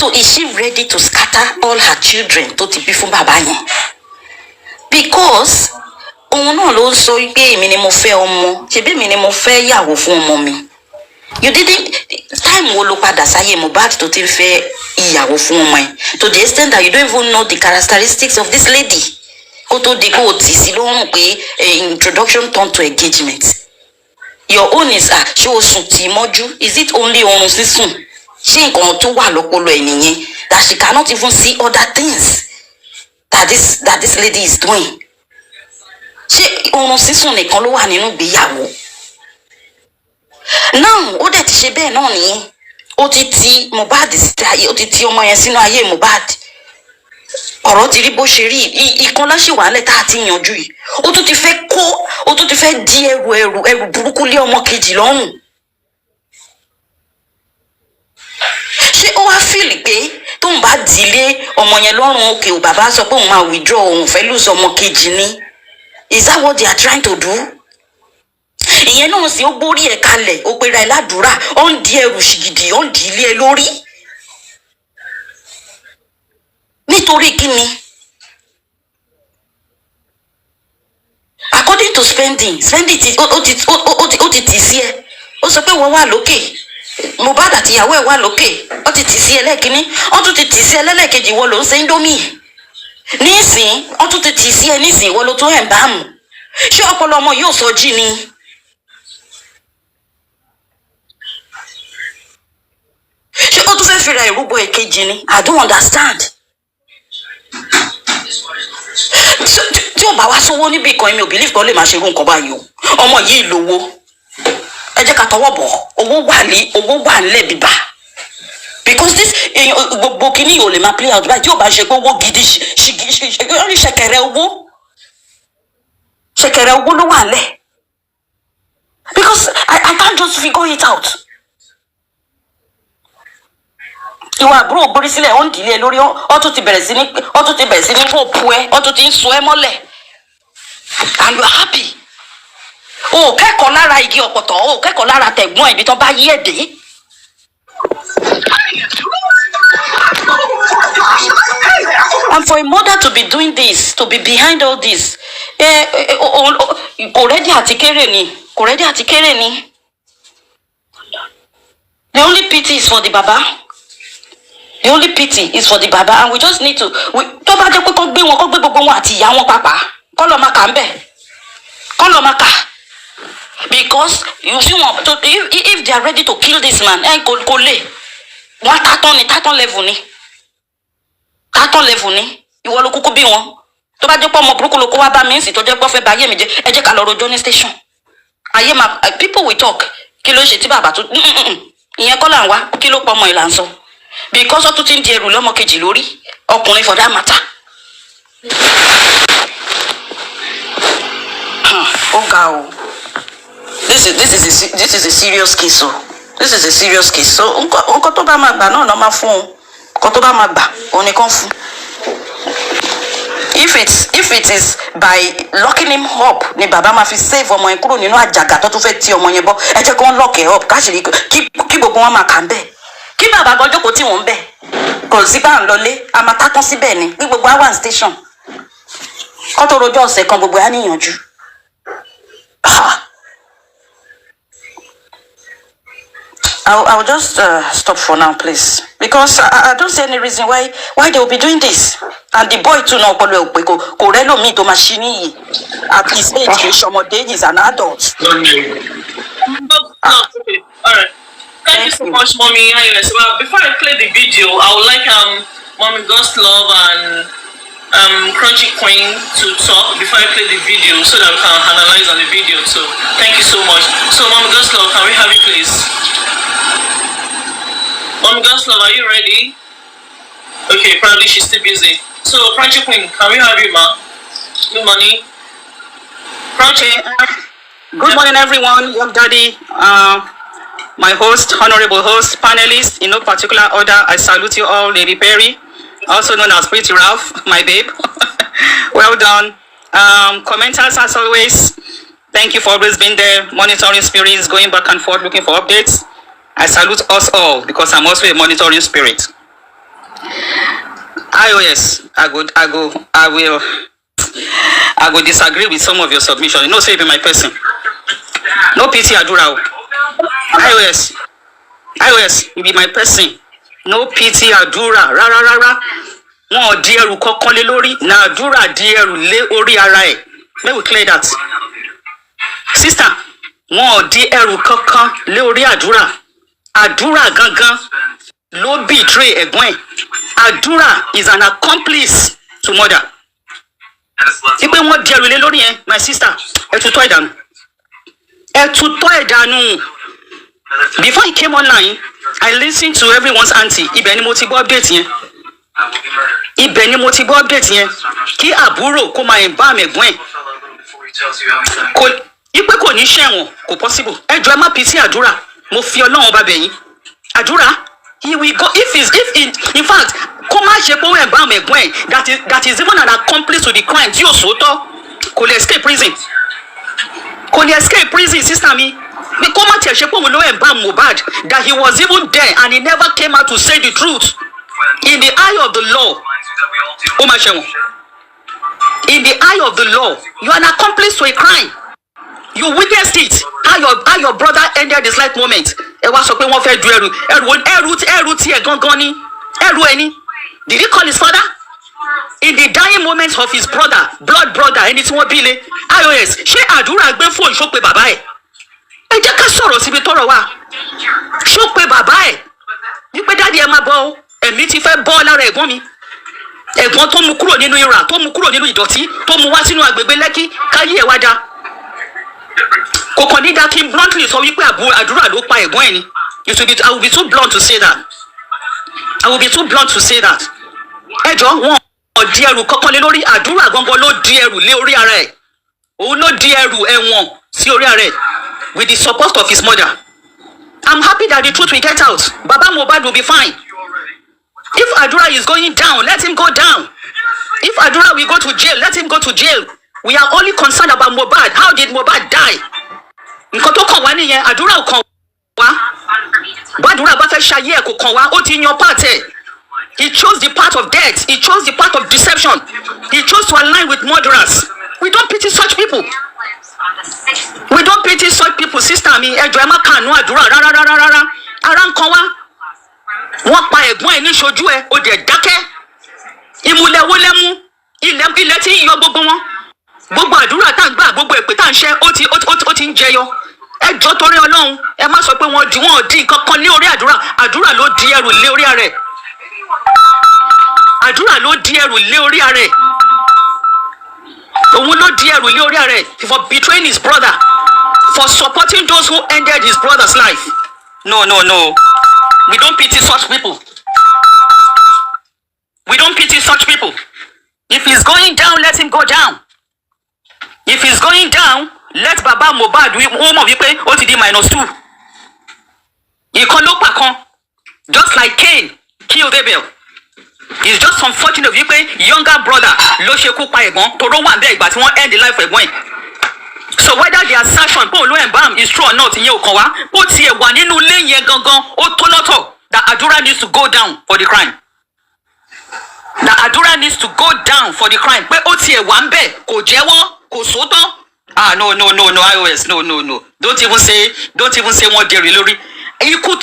So is she ready to scatter all her children to be from baba yẹn? Because òun náà ló sọ pé èmi ni mo fẹ́ ọmọ, ṣebí èmi ni mo fẹ́ yàwó fún ọmọ mi. You didn't time wo ló padà sáyé Mohbad tó ti ń fẹ́ ìyàwó fún ọmọ ẹ̀, to the extent that you don't even know the characteristics of this lady. Kó tó di kó tì sí lọ́rùn pé introduction turn to engagement. Your own is ṣé o sùn tì mọ́jú? Is it only oorun sísùn? Ṣé nǹkan tó wà lọ́pọlọ ẹ̀ nìyẹn that she cannot even see other things that this lady is doing? Ṣé oorun sísùn nìkan ló wà nínú ìgbéyàwó? Now ó dẹ̀ ti ṣe bẹ́ẹ̀ náà nìyẹn. Ó ti ti Mohbad sí ayé, ó ti ti ọmọ yẹn sínú ayé Mohbad. Ọ̀rọ̀ ti rí bó ṣe rí, ìkan láṣì wà lẹ̀ tá a ti yanjú yìí. Ó tún ti fẹ́ di ẹrù burúkú lé ọmọ kejì lọ́rùn. Ṣé ó wá fìlì pé tóun bá dìlé ọmọ yẹn lọ́rùn òkè ò bàbá sọ pé òun máa withdraw òun fẹ́ lùsọ ọmọ kejì ni? Is that what they are trying to do? Ìyẹn náà sì ó gbórí ẹ̀ kalẹ̀, ó pera ẹ̀ ládùúrà, ó ń di ẹrù ṣìgìdì, ó ń dì í lé ẹ lórí. Nítorí kíni? According to spending ó ti tì sí ẹ. Ó sọ pé wọ́n wà lókè. Mohbad àti ìyàwó ẹ̀ wà lókè. Ó ti tì sí ẹ lẹ́ẹ̀kíní. Ó tún ti tì sí ẹ lẹ́lẹ́kejì, wọ́n ló ń ṣe Indomie. Nísìn, ó tún ti tì sí ẹ nísìn, wọ́n ló tún ẹ̀ ń bá mú. Ṣé ọpọlọ ọmọ yóò sọ jí ni? Ṣé ó tún fẹ́ fira ìrúbọ èkejì ni? I don't understand. Tí ò bá wá sówó níbi kan, èmi ò believe pé ó lè máa ṣe irú nǹkan báyìí o. Ọmọ yìí lówó. Ẹ jẹ́ ká tọwọ́ bọ̀, owó wà nílẹ̀ bíbá. Because this gbogbo kìíní ò lè máa play out báyìí tí ò bá ṣe pé owó gidi ṣẹ̀kẹ̀rẹ̀ owó. Ṣẹ̀kẹ̀rẹ̀ owó ló wà nílẹ̀. Because I can't just figure it out. Ìwà àbúrò borí sílẹ̀ ó ń dìlé lórí, ó tún ti bẹ̀rẹ̀ sí ní ròpù ẹ, ó tún ti ń so ẹ mọ́lẹ̀. And you are happy. O kẹ́kọ̀ọ́ lára igi ọ̀pọ̀tọ̀, o kẹ́kọ̀ọ́ lára tẹ̀gbọ́n ibi tó bá yí ẹ̀dẹ́. And for a mother to be doing this, to be behind all this, kò rẹ́dí àti kéré ni. The only pity is for the baba. The only pity is for the baba, and we just need to. Tó bá jẹ́ pé kó gbé gbogbo wọn àti ìyá wọn pàápàá, kó lọ máa kà ń bẹ̀, kó lọ máa kà. Because you see, if they are ready to kill this man, kò lè. Wọ́n tatán level ni. Ìwọ ló kúkú bí wọn. Tó bá jẹ́ pé ọmọ burúkú ló kó wá bá mi ń sì tó jẹ́ pé ó fẹ́ ba ayé mi jẹ́, ẹ jẹ́ ká lọ rojọ́ ní station. Ayé máa people will talk. Kí ló ṣe tí bàbá tó ìyẹn kọ́ là ń wá, kí ló pọ̀ ọmọ ìlà ń sọ. Because ó tún ti ń di ẹrù lọ́mọ kejì lórí, ọkùnrin for that matter. Ó ga o. This is a serious case o. This is a serious case. So nǹkan tó bá máa gbà náà ló máa fún un. Nǹkan tó bá máa gbà òun nìkan fún. If it is by locking him up ni bàbá máa fi save ọmọ yẹn kúrò nínú àjàgà tó tún fẹ́ ti ọmọ yẹn bọ́, ẹ jẹ́ kó ń lock ẹ̀ up káṣírí kí gbogbo wọn máa kà ń bẹ̀. Kí bàbá gan jókòó tí wọ́n ń bẹ̀. Kò sí bá ń lọlé, a máa tákán síbẹ̀ ni ní gbogbo hour station. Kó tó rojọ́ ọ̀sẹ̀ kan gbogbo á níyànjú. I will just stop for now, please, because I don't see any reason why they will be doing this. And the boy too now, Korelo me to machine at his age, he's an adult. Okay, all right. Thank you so much, Mommy. Well, before I play the video, I would like Mommy God's Love and Crunchy Queen to talk before I play the video so that we can analyze on the video too. Thank you so much. So, Mommy God's Love, can we have you, please? Mommy God's Love, are you ready? Okay, probably she's still busy. So, Crunchy Queen, can we have you, ma? Good morning. Crunchy. Good morning, everyone. Young Daddy, my host, honorable host, panelists, in no particular order, I salute you all, Lady Perry, also known as Pretty Ralph, my babe. Well done. Commenters, as always, thank you for always being there, monitoring spirits, going back and forth, looking for updates. I salute us all because I'm also a monitoring spirit. iOS, I will disagree with some of your submissions. You know, say be my person. No pity Adura. iOS, you be my person. No pity Adura. Rara. Wọ́n di ẹrù kankan lé lórí. Na Adura di ẹrù lé orí ara ẹ̀. May we clear that. Sister, wọ́n di ẹrù kankan lé orí Adura. Adura gangan ló betray ẹ̀gbọ́n ẹ̀. Adura is an accomplice to murder. Ipe wọ́n di ẹrù lé lórí yẹn, my sister, ẹ tutọ́ ìdànù. Ẹ tutọ́ ìdànù. Before he came online, I listened to everyone's auntie. Ibẹ̀ ni mo ti gbọ́ update yẹn. Kí àbúrò kó máa embalm ẹ̀gbọ́n ẹ̀. Ipe kò ní ṣẹ̀wọ̀n, kò possible. Ẹ jọ̀ọ́ ẹ má pity Adura. Mo fi Ọlọ́run ọba bẹ̀ yín. Adura, he will go if in fact, kó má ṣe pé ó embalm ẹ̀gbọ́n ẹ̀ that is even an accomplice to the crime tí yóò sòótọ́. Kò lè escape prison. Sister mi. Kó má tiẹ̀ ṣe pé òun ló embalm Mohbad, that he was even there and he never came out to say the truth. In the eye of the law, ó máa ṣẹ̀wọ̀n. In the eye of the law, you are an accomplice to a crime. You witnessed it. How your brother ended his life moment. Ẹ wá sọ pé wọ́n fẹ́ du ẹrù tiẹ̀ gangan ni. Ẹrù ẹni. Did he call his father? In the dying moments of his brother, blood brother, ẹni tí wọ́n bí lé. iOS, ṣé Adura gbé fóònù ṣó pé bàbá ẹ̀? Ẹ jẹ́ ká sọ̀rọ̀ síbi tọ́rọ̀ wà. Ṣó pé bàbá ẹ̀? Wípé dáàdi ẹ máa bọ̀ ọ́. Ẹ̀mí ti fẹ́ bọ́ lára ẹ̀gbọ́n mi. Ẹ̀gbọ́n tó mú kúrò nínú ìrà, tó mú kúrò nínú ìdọ̀tí, tó mú wá sínú agbègbè Lẹ́kí, káyé ẹ̀ wá da. Kò kàn ní dá kí n bluntly sọ wípé Adura ló pa ẹ̀gbọ́n ẹ̀ ni. I will be too blunt to say that. Ẹ jọ̀ọ́ wọn ò di ẹrù kankan lé lórí. Adura gangan ló di ẹrù lé orí ara ẹ̀. Òun ló di ẹrù ẹ̀wọ̀n sí orí ara ẹ̀ with the support of his mother. I'm happy that the truth will get out. Baba Mohbad will be fine. If Adura is going down, let him go down. If Adura will go to jail, let him go to jail. We are only concerned about Mohbad. How did Mohbad die? Nǹkan tó kàn wá nìyẹn, Adura ò kàn wá. Adura bá fẹ́ ṣayé ẹ̀ kò kàn wá, ó ti yan part ẹ̀. He chose the path of death. He chose the path of deception. He chose to align with murderers. We don't pity such people. Sister mi, ẹ jọ̀ọ́ ẹ má kànú Adura rárá. Ara ń kan wá. Wọ́n pa ẹ̀gbọ́n ẹ̀ ní ṣojú ẹ̀, ó dẹ̀ dákẹ́. Ìmùlẹ̀ wo lẹ mú? Ilẹ̀ tí ń yọ gbogbo wọn. Gbogbo àdúrà tá ń gbà, gbogbo èpè tá ń ṣẹ́, ó ti ń jẹyọ. Ẹ jọ̀ọ́ torí Ọlọ́run, ẹ má sọ pé wọ́n di nǹkan kan lé orí Adura. Adura ló di ẹrù lé orí ara ẹ̀. Òun ló di ẹrù lé orí ara ẹ̀ for betraying his brother, for supporting those who ended his brother's life. No. We don't pity such people. If he's going down, let him go down. If he's going down, let Baba Mohbad mọ̀ wípé ó ti di -2. Ìkan ló pa kan, just like Cain killed Abel. It's just unfortunate wípé younger brother ló ṣekú pa ẹ̀gbọ́n toró wà bẹ́ẹ̀ ìgbà tí wọ́n end the life ẹ̀gbọ́n ẹ̀. So whether the assertion pé olú embalm is true or not, ìyẹn ò kàn wá. Ó tiẹ̀ wà nínú ilé yẹn gangan, ó tó lọ́tọ̀ that Adura needs to go down for the crime. Pé ó tiẹ̀ wà ń bẹ̀, kò jẹ́wọ́, kò sótọ́. No, iOS, no. Don't even say wọ́n dèrè lórí. Ikú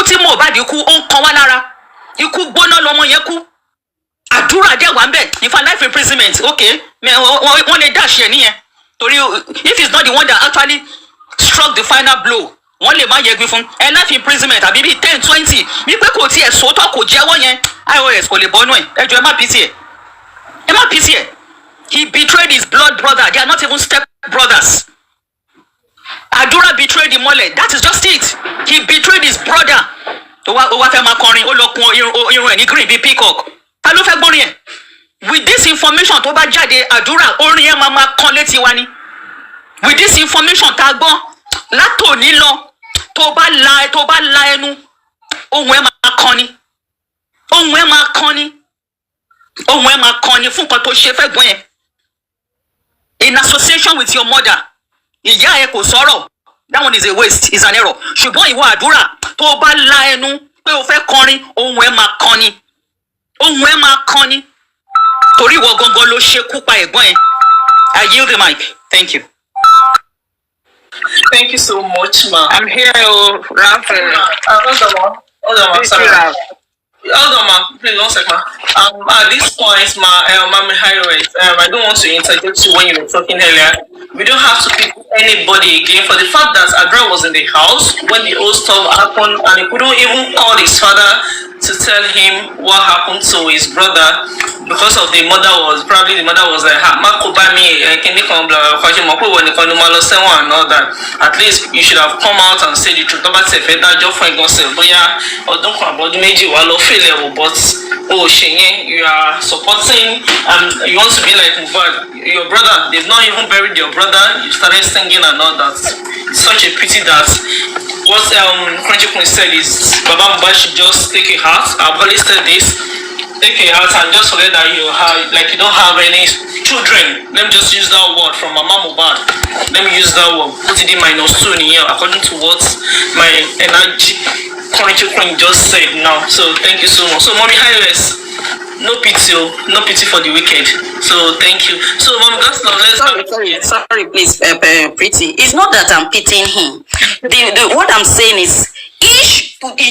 tí Mohbad ikú ó ń kan wá lára. Ikú gbóná lọmọ yẹn kú. Adura dẹ̀ wà ń bẹ̀. In fact, life imprisonment, okay. Wọ́n lè dash ẹ̀ nìyẹn. Torí if he's not the one that actually struck the final blow, wọ́n lè má yẹgi fún. Life imprisonment àbí bíi 10-20. Wípé kò tiẹ̀ sótọ́ kò jẹ́wọ́ yẹn. iOS kò lè bọ́nú ẹ̀. Ẹ jọ̀ọ́ ẹ má pity ẹ̀. He betrayed his blood brother. They are not even step brothers. Adura betrayed him mole. That is just it. He betrayed his brother. Ó wá fẹ́ máa kọrin, ó lọ kun irun ẹ̀ ní green bíi peacock. Ta ló fẹ́ gbórin ẹ̀? With this information tó bá jáde, Adura orin ẹ̀ máa kan létí wa ni. With this information tá a gbọ́, látòní lọ, tó bá la ẹnu, ohùn ẹ̀ máa kan ni. Ohùn ẹ̀ máa kan ni fún nǹkan tó ṣe fẹ́ gbọ́n yẹn. In association with your mother, ìyá ẹ kò sọ̀rọ̀, that one is a waste, is an error. Ṣùgbọ́n ìwọ Adura tó bá la ẹnu pé o fẹ́ kọrin, ohùn ẹ̀ máa kan ni. ohun ẹ máa kan ni torí ìwọ gangan ló ṣekú pa ẹ̀gbọ́n ẹ. I yield the mic. Thank you. Thank you so much, ma. I'm here, Ralph. Hold on, ma. Sorry. Hold on, ma. Please, 1 second. At this point, Mami Highways, I don't want to interject you when you were talking earlier. We don't have to pick anybody again for the fact that Adura was in the house when the whole stuff happened, and he couldn't even call his father to tell him what happened to his brother because of the mother was like, Marco by me, can you come and all that. At least you should have come out and said the truth about self that your friend got self. But yeah, or don't come about maybe you are feel level, but you are supporting you want to be like Mohbad. Your brother, they've not even buried your brother, you started singing and all that. It's such a pity that what Crunchy Queen said is Baba Mohbad should just take a heart. I've always said this, take a heart and just forget that you don't have any children. Let me just use that word from Mama Mohbad. Let me use that word. Put it in -2 in here according to what my energy Crunchy Queen just said now. So thank you so much. So Mommy Highways, no pity for the wicked. So thank you. So Mom Gaston, sorry, please, Pretty. It's not that I'm pitying him. What I'm saying is,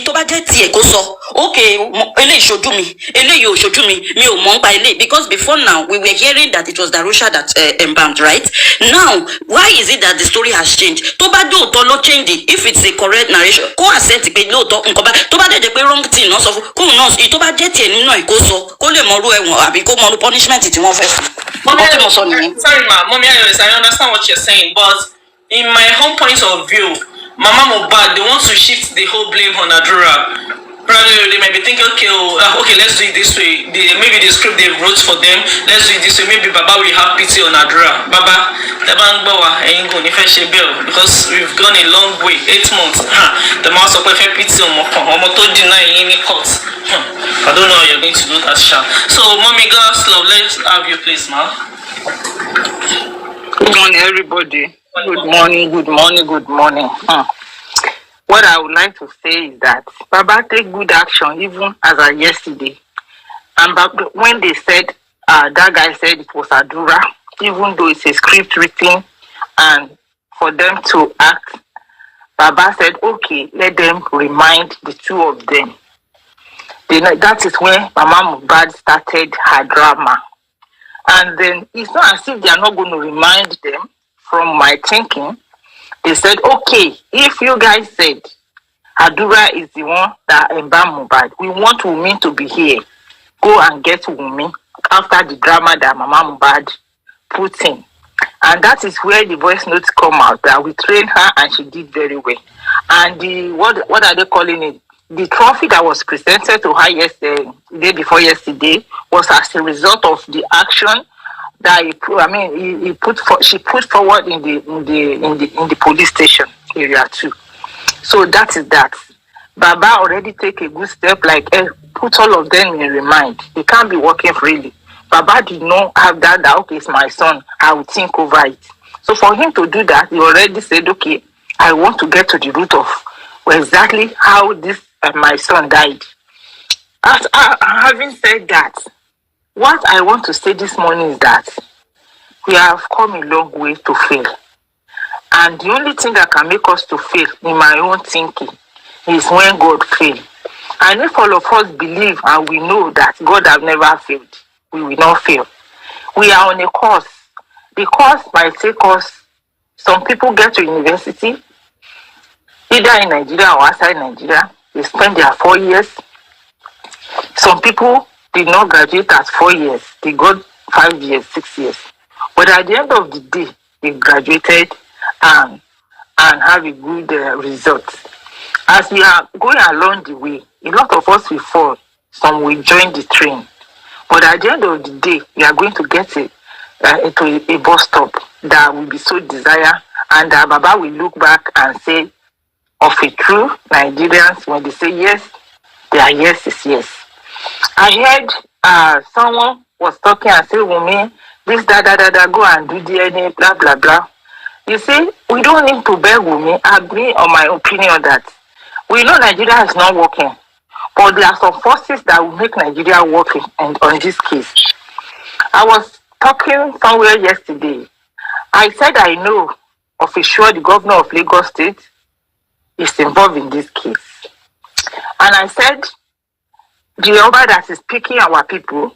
tó bá jẹ́ tiẹ̀ kó sọ, okay, eléyìí ṣojú mi, eléyìí ò ṣojú mi, mi ò mọ̀ nípa eléyìí, because before now we were hearing that it was Darusha that embalmed, right? Now, why is it that the story has changed? Tó bá dóòtọ́ ló change it, if it's a correct narration, kó accept pé lóòtọ́ nǹkan bá, tó bá dẹ̀ jẹ́ pé wrong thing náà sọ fún, kóun náà tó bá jẹ́ tiẹ̀ nínú ẹ̀ kó sọ, kó lè mọrú ẹ̀wọ̀n àbí kó mọrú punishment tí wọ́n fẹ́ fún. Sorry ma, Mommy Iris, I understand what you're saying, but in my own point of view, Mama Mohbad, they want to shift the whole blame on Adura. Probably they might be thinking, okay, let's do it this way. Maybe the script they wrote for them, let's do it this way. Maybe Baba will have pity on Adura. Baba, because we've gone a long way, 8 months. The mouse of perfect pity on Momoto denying any court. I don't know how you're going to do that, Sha. So, Mommy God's love, let's have you, please, ma. Good morning, everybody. Good morning. What I would like to say is that Baba take good action even as of yesterday. And when they said, that guy said it was Adura, even though it's a script written, and for them to act, Baba said, okay, let them remind the two of them. That is when Mama Mohbad started her drama. And then it's not as if they are not going to remind them. From my thinking, they said, okay, if you guys said Adura is the one that embalmed Mohbad, we want Wunmi to be here. Go and get Wunmi after the drama that Mama Mohbad put in. And that is where the voice notes come out, that we trained her and she did very well. And the what are they calling it? The trophy that was presented to her yesterday, day before yesterday, was as a result of the action that she put forward in the police station area too. So that is that. Baba already take a good step, like put all of them in remind. They can't be working freely. Baba did not have that okay, it's my son, I will think over it. So for him to do that, he already said, okay, I want to get to the root of exactly how this my son died. Having said that, what I want to say this morning is that we have come a long way to fail. And the only thing that can make us to fail, in my own thinking, is when God fails. And if all of us believe and we know that God has never failed, we will not fail. We are on a course. The course might take us, some people get to university, either in Nigeria or outside Nigeria. They spend their 4 years. Some people did not graduate at 4 years. They got 5 years, 6 years. But at the end of the day, they graduated and have a good result. As we are going along the way, a lot of us will fall. Some will join the train. But at the end of the day, we are going to get to a bus stop that will be so desired. And Baba will look back and say, of a true Nigerians, when they say yes, their yes is yes. I heard someone was talking and said, Wunmi, this, go and do DNA, blah, blah, blah. You see, we don't need to beg Wunmi. I agree on my opinion that we know Nigeria is not working. But there are some forces that will make Nigeria work on this case. I was talking somewhere yesterday. I said I know of a sure the governor of Lagos State is involved in this case. And I said the Oba that is picking our people,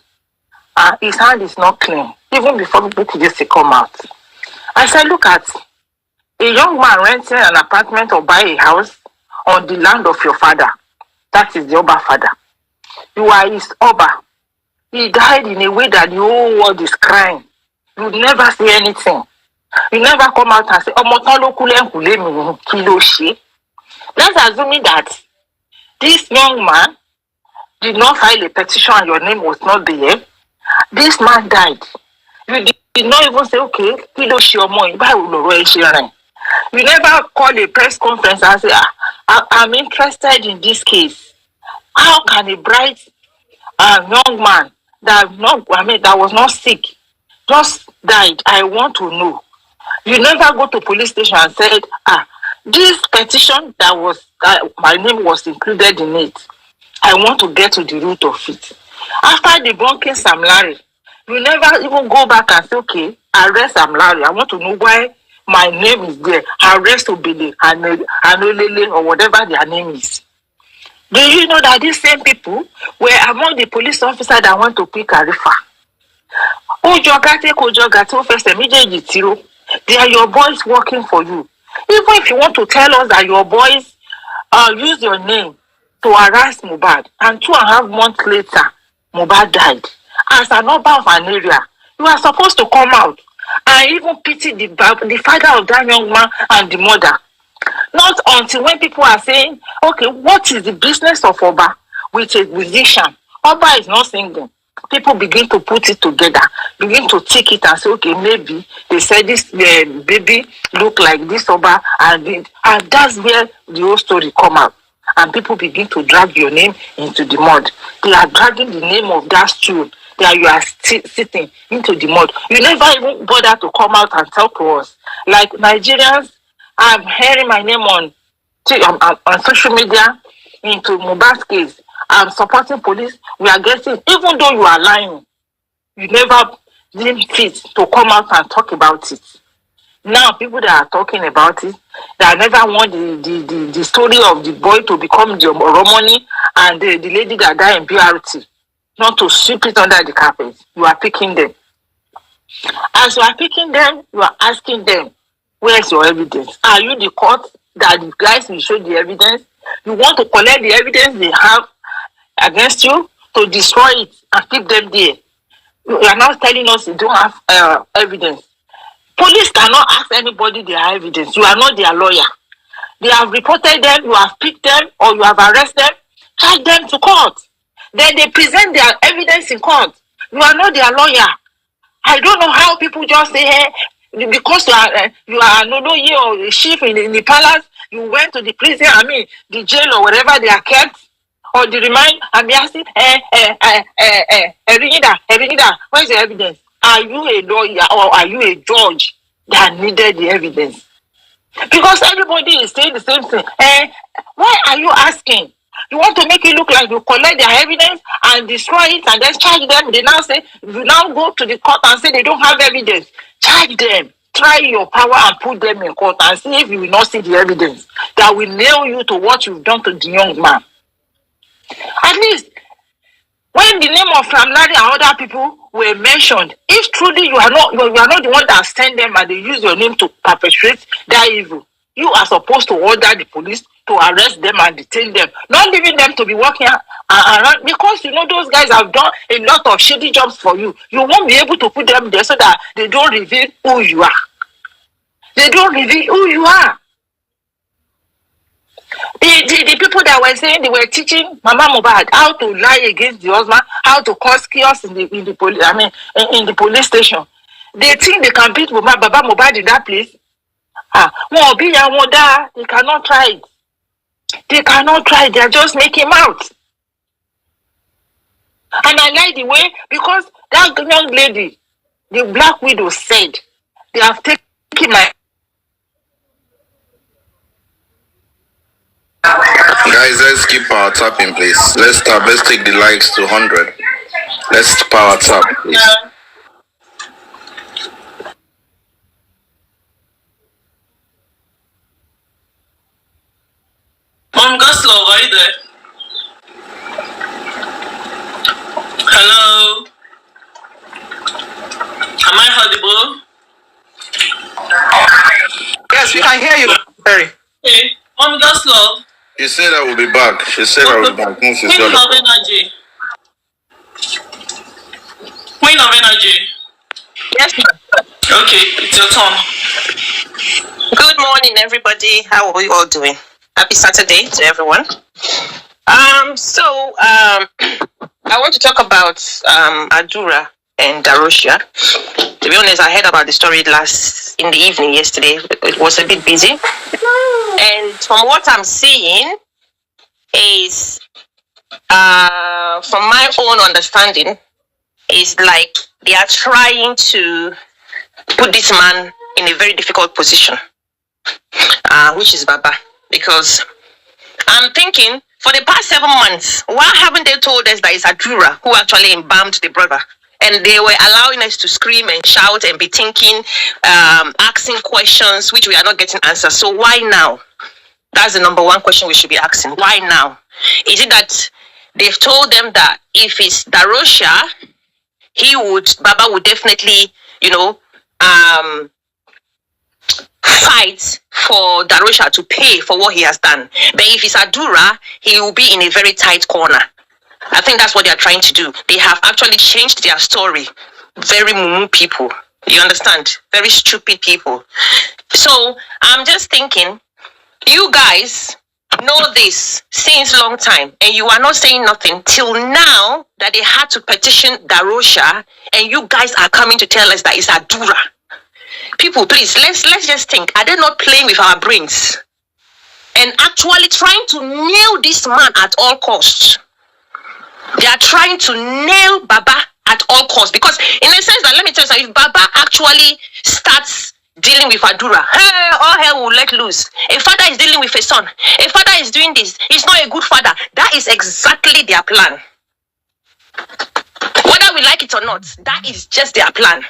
his hand is not clean, even before people just come out. I said, look at a young man renting an apartment or buy a house on the land of your father. That is the Oba father. You are his Oba. He died in a way that the whole world is crying. You never say anything. You never come out and say, let's assume that this young man did not file a petition and your name was not there. This man died. You did not even say, okay, you never call a press conference and say, I'm interested in this case. How can a bright young man that was not sick, just died? I want to know. You never go to police station and said, this petition my name was included in it. I want to get to the root of it. After debunking Sam Larry, you never even go back and say, okay, arrest Sam Larry. I want to know why my name is there. Arrest Obele, Anolele, or whatever their name is. Do you know that these same people were among the police officers that went to pick Arifa? They are your boys working for you. Even if you want to tell us that your boys use your name to harass Mohbad, and 2.5 months later, Mohbad died. As an Oba of an area, you are supposed to come out and even pity the father of that young man and the mother. Not until when people are saying, okay, what is the business of Oba with a musician? Oba is not singing. People begin to put it together, begin to take it and say, okay, maybe they said this baby look like this Oba, and that's where the whole story come out. And people begin to drag your name into the mud. They are dragging the name of that stool that you are sitting into the mud. You never even bother to come out and talk to us. Like Nigerians, I'm hearing my name on social media into Mohbad's case. I'm supporting police. We are getting, even though you are lying, you never deemed fit to come out and talk about it. Now, people that are talking about it, that never want the story of the boy to become the Romani and the lady that died in BRT, not to sweep it under the carpet. You are picking them. As you are picking them, you are asking them, where's your evidence? Are you the court that the guys will show the evidence? You want to collect the evidence they have against you to destroy it and keep them there. You are now telling us you don't have evidence. Police cannot ask anybody their evidence. You are not their lawyer. They have reported them, you have picked them, or you have arrested them, charge them to court. Then they present their evidence in court. You are not their lawyer. I don't know how people just say, hey, because you are no or a chief in the palace, you went to the prison, the jail or whatever they are kept, or the remind, and they are saying, Erinida, where's the evidence? Are you a lawyer or are you a judge that needed the evidence? Because everybody is saying the same thing. Why are you asking? You want to make it look like you collect their evidence and destroy it and then charge them. They now say, you now go to the court and say they don't have evidence. Charge them. Try your power and put them in court and see if you will not see the evidence that will nail you to what you've done to the young man. At least, when the name of Sam Larry and other people were mentioned, if truly you are not the one that sent them and they use your name to perpetrate that evil, you are supposed to order the police to arrest them and detain them, not leaving them to be working around, because you know those guys have done a lot of shady jobs for you. You won't be able to put them there so that they don't reveal who you are. They don't reveal who you are. The people that were saying they were teaching Mama Mohbad how to lie against the husband, how to cause chaos in the police station. They think they can beat Baba Mohbad in that place. They cannot try it. They cannot try. They are just making out. And I like the way, because that young lady, the Black Widow, said they have taken my Guys, let's keep our tapping, please. Let's tap. Let's take the likes to 100. Let's power tap, please. Goslov, are you there? Hello? Am I audible? Yes, we can hear you, Perry. Okay. Goslov. She said I will be back. She said I will be back. Queen of energy. Queen of energy. Yes, ma'am. Okay, it's your turn. Good morning, everybody. How are you all doing? Happy Saturday to everyone. I want to talk about Adura and Darosha. To be honest, I heard about the story in the evening yesterday. It was a bit busy. And from what I'm seeing is, from my own understanding, is like they are trying to put this man in a very difficult position, which is Baba. Because I'm thinking, for the past 7 months, why haven't they told us that it's Adura who actually embalmed the brother? And they were allowing us to scream and shout and be thinking, asking questions, which we are not getting answers. So why now? That's the number one question we should be asking. Why now? Is it that they've told them that if it's Darosha, Baba would definitely, fight for Darosha to pay for what he has done. But if it's Adura, he will be in a very tight corner. I think that's what they are trying to do. They have actually changed their story. Very mumu people. You understand? Very stupid people. So I'm just thinking, you guys know this since long time, and you are not saying nothing till now that they had to petition Darosha, and you guys are coming to tell us that it's Adura. People, please, let's just think. Are they not playing with our brains and actually trying to nail this man at all costs? They are trying to nail Baba at all costs, because in a sense that, let me tell you something, if Baba actually starts dealing with Adura, all hell will let loose. A father is dealing with a son. A father is doing this. He's not a good father. That is exactly their plan. Whether we like it or not, that is just their plan.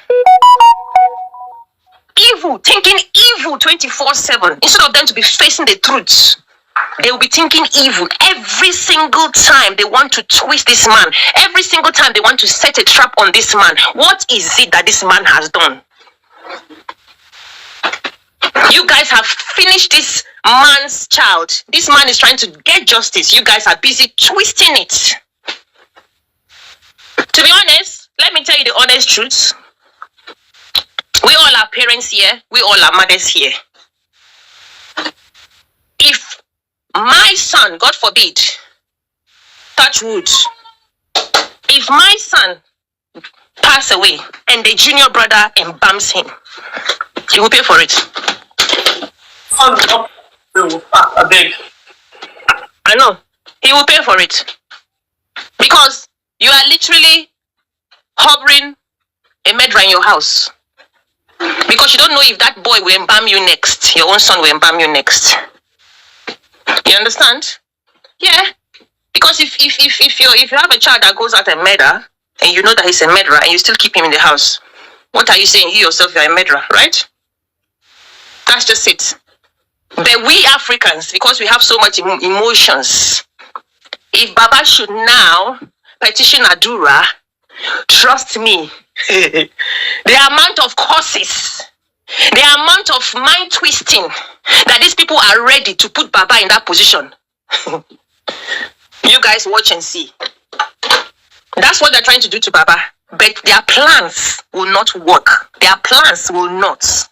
Evil, thinking evil 24/7 instead of them to be facing the truth. They will be thinking evil every single time they want to twist this man. Every single time they want to set a trap on this man. What is it that this man has done? You guys have finished this man's child. This man is trying to get justice. You guys are busy twisting it. To be honest, let me tell you the honest truth. We all are parents here. We all are mothers here. If my son, God forbid, touch wood, if my son pass away and the junior brother embalms him, he will pay for it. I beg. I know. He will pay for it. Because you are literally harboring a murderer in your house. Because you don't know if that boy will embalm you next. Your own son will embalm you next. You understand? Yeah. Because if you have a child that goes out and murder, and you know that he's a murderer, and you still keep him in the house, what are you saying? You yourself, you're a murderer, right? That's just it. But we Africans, because we have so much emotions, if Baba should now petition Adura, trust me, the amount of curses, the amount of mind twisting that these people are ready to put Baba in that position. You guys watch and see. That's what they're trying to do to Baba. But their plans will not work. Their plans will not.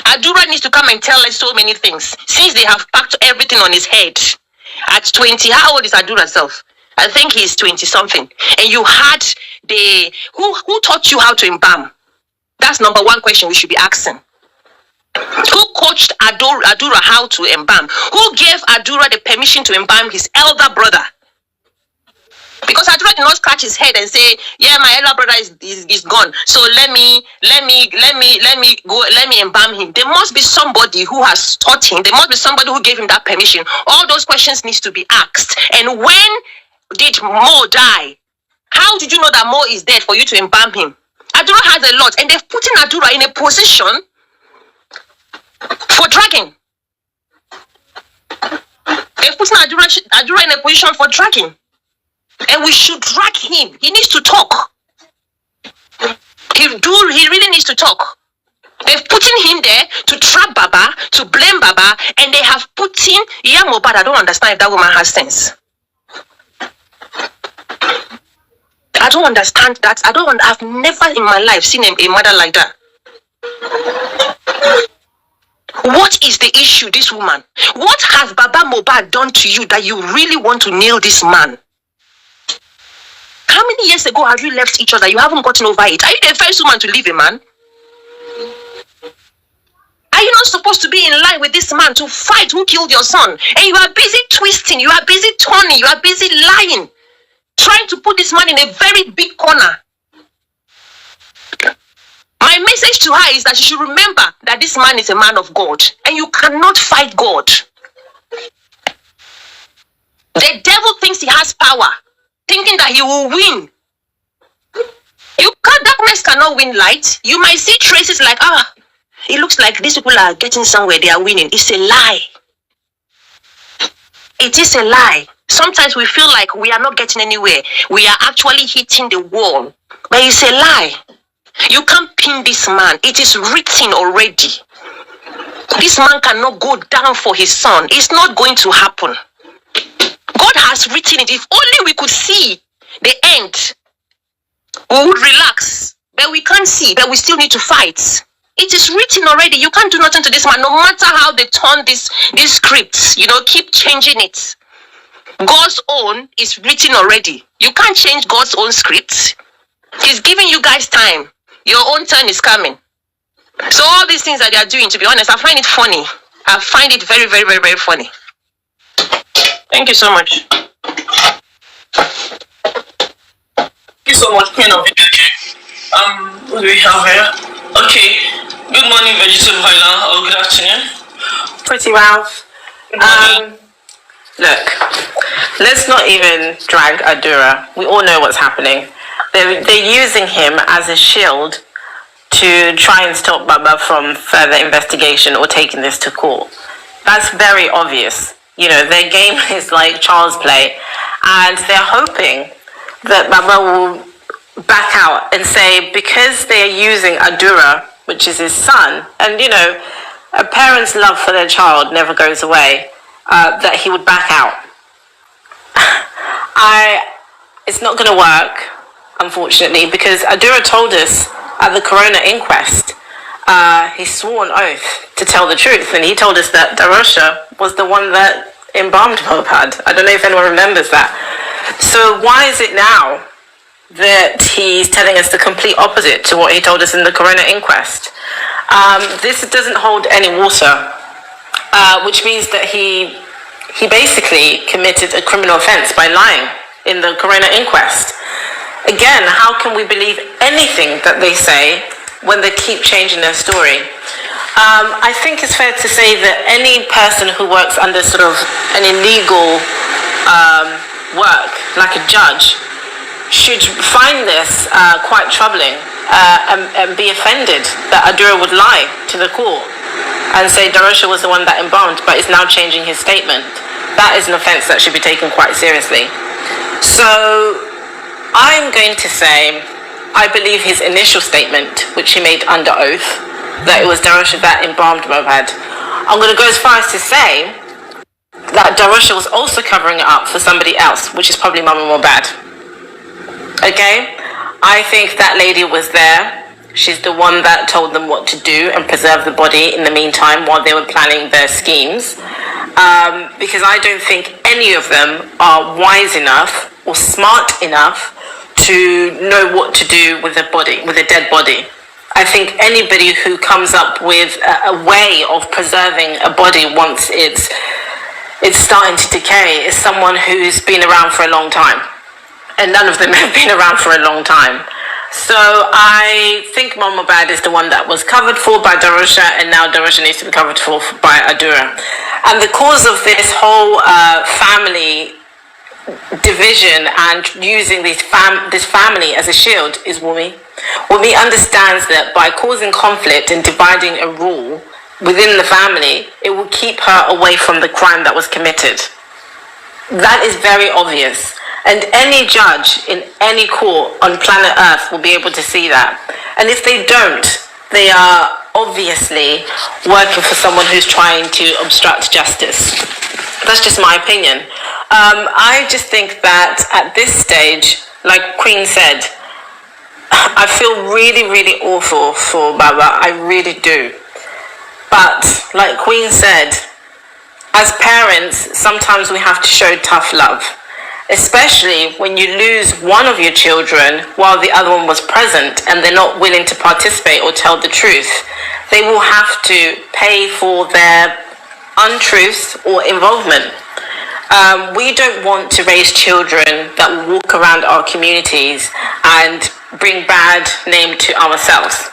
Adura needs to come and tell us so many things, since they have packed everything on his head. At 20, how old is Adura self? I think he's 20 something. And you had who taught you how to embalm? That's number one question we should be asking. Who coached Adura how to embalm? Who gave Adura the permission to embalm his elder brother? Because Adura did not scratch his head and say, yeah, my elder brother is gone. So let me embalm him. There must be somebody who has taught him. There must be somebody who gave him that permission. All those questions needs to be asked. And when did Mo die? How did you know that Mo is dead for you to embalm him? Adura has a lot, and they've put in Adura in a position for dragging. They've put in Adura in a position for dragging. And we should drag him. He needs to talk. He really needs to talk. They've put him there to trap Baba, to blame Baba, and they have put in Mohbad. I don't understand if that woman has sense. I don't understand that. I've never in my life seen a mother like that. What is the issue, this woman? What has Baba Mohbad done to you that you really want to nail this man? How many years ago have you left each other? You haven't gotten over it. Are you the first woman to leave a man? Are you not supposed to be in line with this man to fight who killed your son? And you are busy twisting, you are busy turning, you are busy lying, trying to put this man in a very big corner. My message to her is that she should remember that this man is a man of God and you cannot fight God. The devil thinks he has power, thinking that he will win. Darkness cannot win light. You might see traces like, it looks like these people are getting somewhere, they are winning. It's a lie. It is a lie. Sometimes we feel like we are not getting anywhere. We are actually hitting the wall. But it's a lie. You can't pin this man. It is written already. This man cannot go down for his son. It's not going to happen. God has written it. If only we could see the end, we would relax. But we can't see, but we still need to fight. It is written already. You can't do nothing to this man, no matter how they turn these scripts. Keep changing it. God's own is written already. You can't change God's own script. He's giving you guys time. Your own turn is coming. So all these things that they are doing, to be honest, I find it funny. I find it very, very, very, very funny. Thank you so much. Thank you so much, Queen of Energy. What do we have here? Okay. Good morning, Vegetable Highland, or good afternoon. Pretty Ralph. Look, let's not even drag Adura. We all know what's happening. They're using him as a shield to try and stop Baba from further investigation or taking this to court. That's very obvious. Their game is like child's play, and they're hoping that Baba will back out and say, because they're using Adura, which is his son, and a parent's love for their child never goes away, that he would back out. It's not going to work, unfortunately, because Adura told us at the Corona inquest, he swore an oath to tell the truth, and he told us that Darosha was the one that embalmed Mohbad. I don't know if anyone remembers that. So why is it now that he's telling us the complete opposite to what he told us in the Corona inquest? This doesn't hold any water, which means that he basically committed a criminal offense by lying in the Corona inquest. Again, how can we believe anything that they say when they keep changing their story? I think it's fair to say that any person who works under sort of an illegal work, like a judge, should find this quite troubling and be offended that Adura would lie to the court and say Darosha was the one that embalmed, but is now changing his statement. That is an offense that should be taken quite seriously. So I'm going to say I believe his initial statement, which he made under oath, that it was Darosha that embalmed Mohbad. I'm going to go as far as to say that Darosha was also covering it up for somebody else, which is probably Mama Mohbad. Okay? I think that lady was there. She's the one that told them what to do and preserve the body in the meantime while they were planning their schemes. Because I don't think any of them are wise enough or smart enough to know what to do with a body, with a dead body. I think anybody who comes up with a way of preserving a body once it's starting to decay is someone who's been around for a long time. and none of them have been around for a long time. So I think Mohbad is the one that was covered for by Darosha, and now Darosha needs to be covered for by Adura. And the cause of this whole family division and using this family as a shield is Wunmi. Wunmi understands that by causing conflict and dividing a rule within the family, it will keep her away from the crime that was committed. That is very obvious. And any judge in any court on planet Earth will be able to see that. And if they don't, they are obviously working for someone who's trying to obstruct justice. That's just my opinion. I just think that at this stage, like Queen said, I feel really, really awful for Baba. I really do. But like Queen said, as parents, sometimes we have to show tough love, especially when you lose one of your children while the other one was present and they're not willing to participate or tell the truth. They will have to pay for their untruths or involvement. We don't want to raise children that will walk around our communities and bring bad name to ourselves.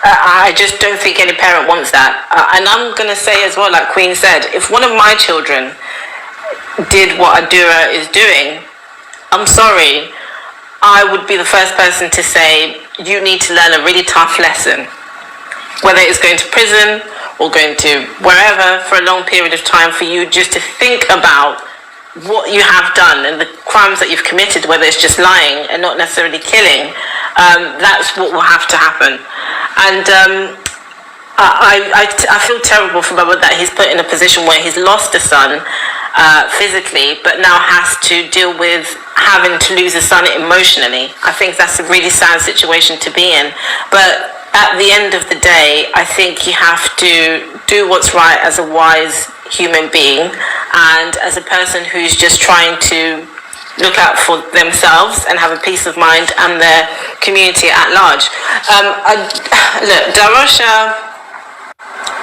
I just don't think any parent wants that. And I'm going to say as well, like Queen said, if one of my children did what Adura is doing, I'm sorry, I would be the first person to say, you need to learn a really tough lesson. Whether it's going to prison or going to wherever for a long period of time, for you just to think about what you have done and the crimes that you've committed, whether it's just lying and not necessarily killing. That's what will have to happen. And I feel terrible for Baba that he's put in a position where he's lost a son physically, but now has to deal with having to lose a son emotionally. I think that's a really sad situation to be in. But at the end of the day, I think you have to do what's right as a wise human being and as a person who's just trying to look out for themselves and have a peace of mind and their community at large. Look, Darosha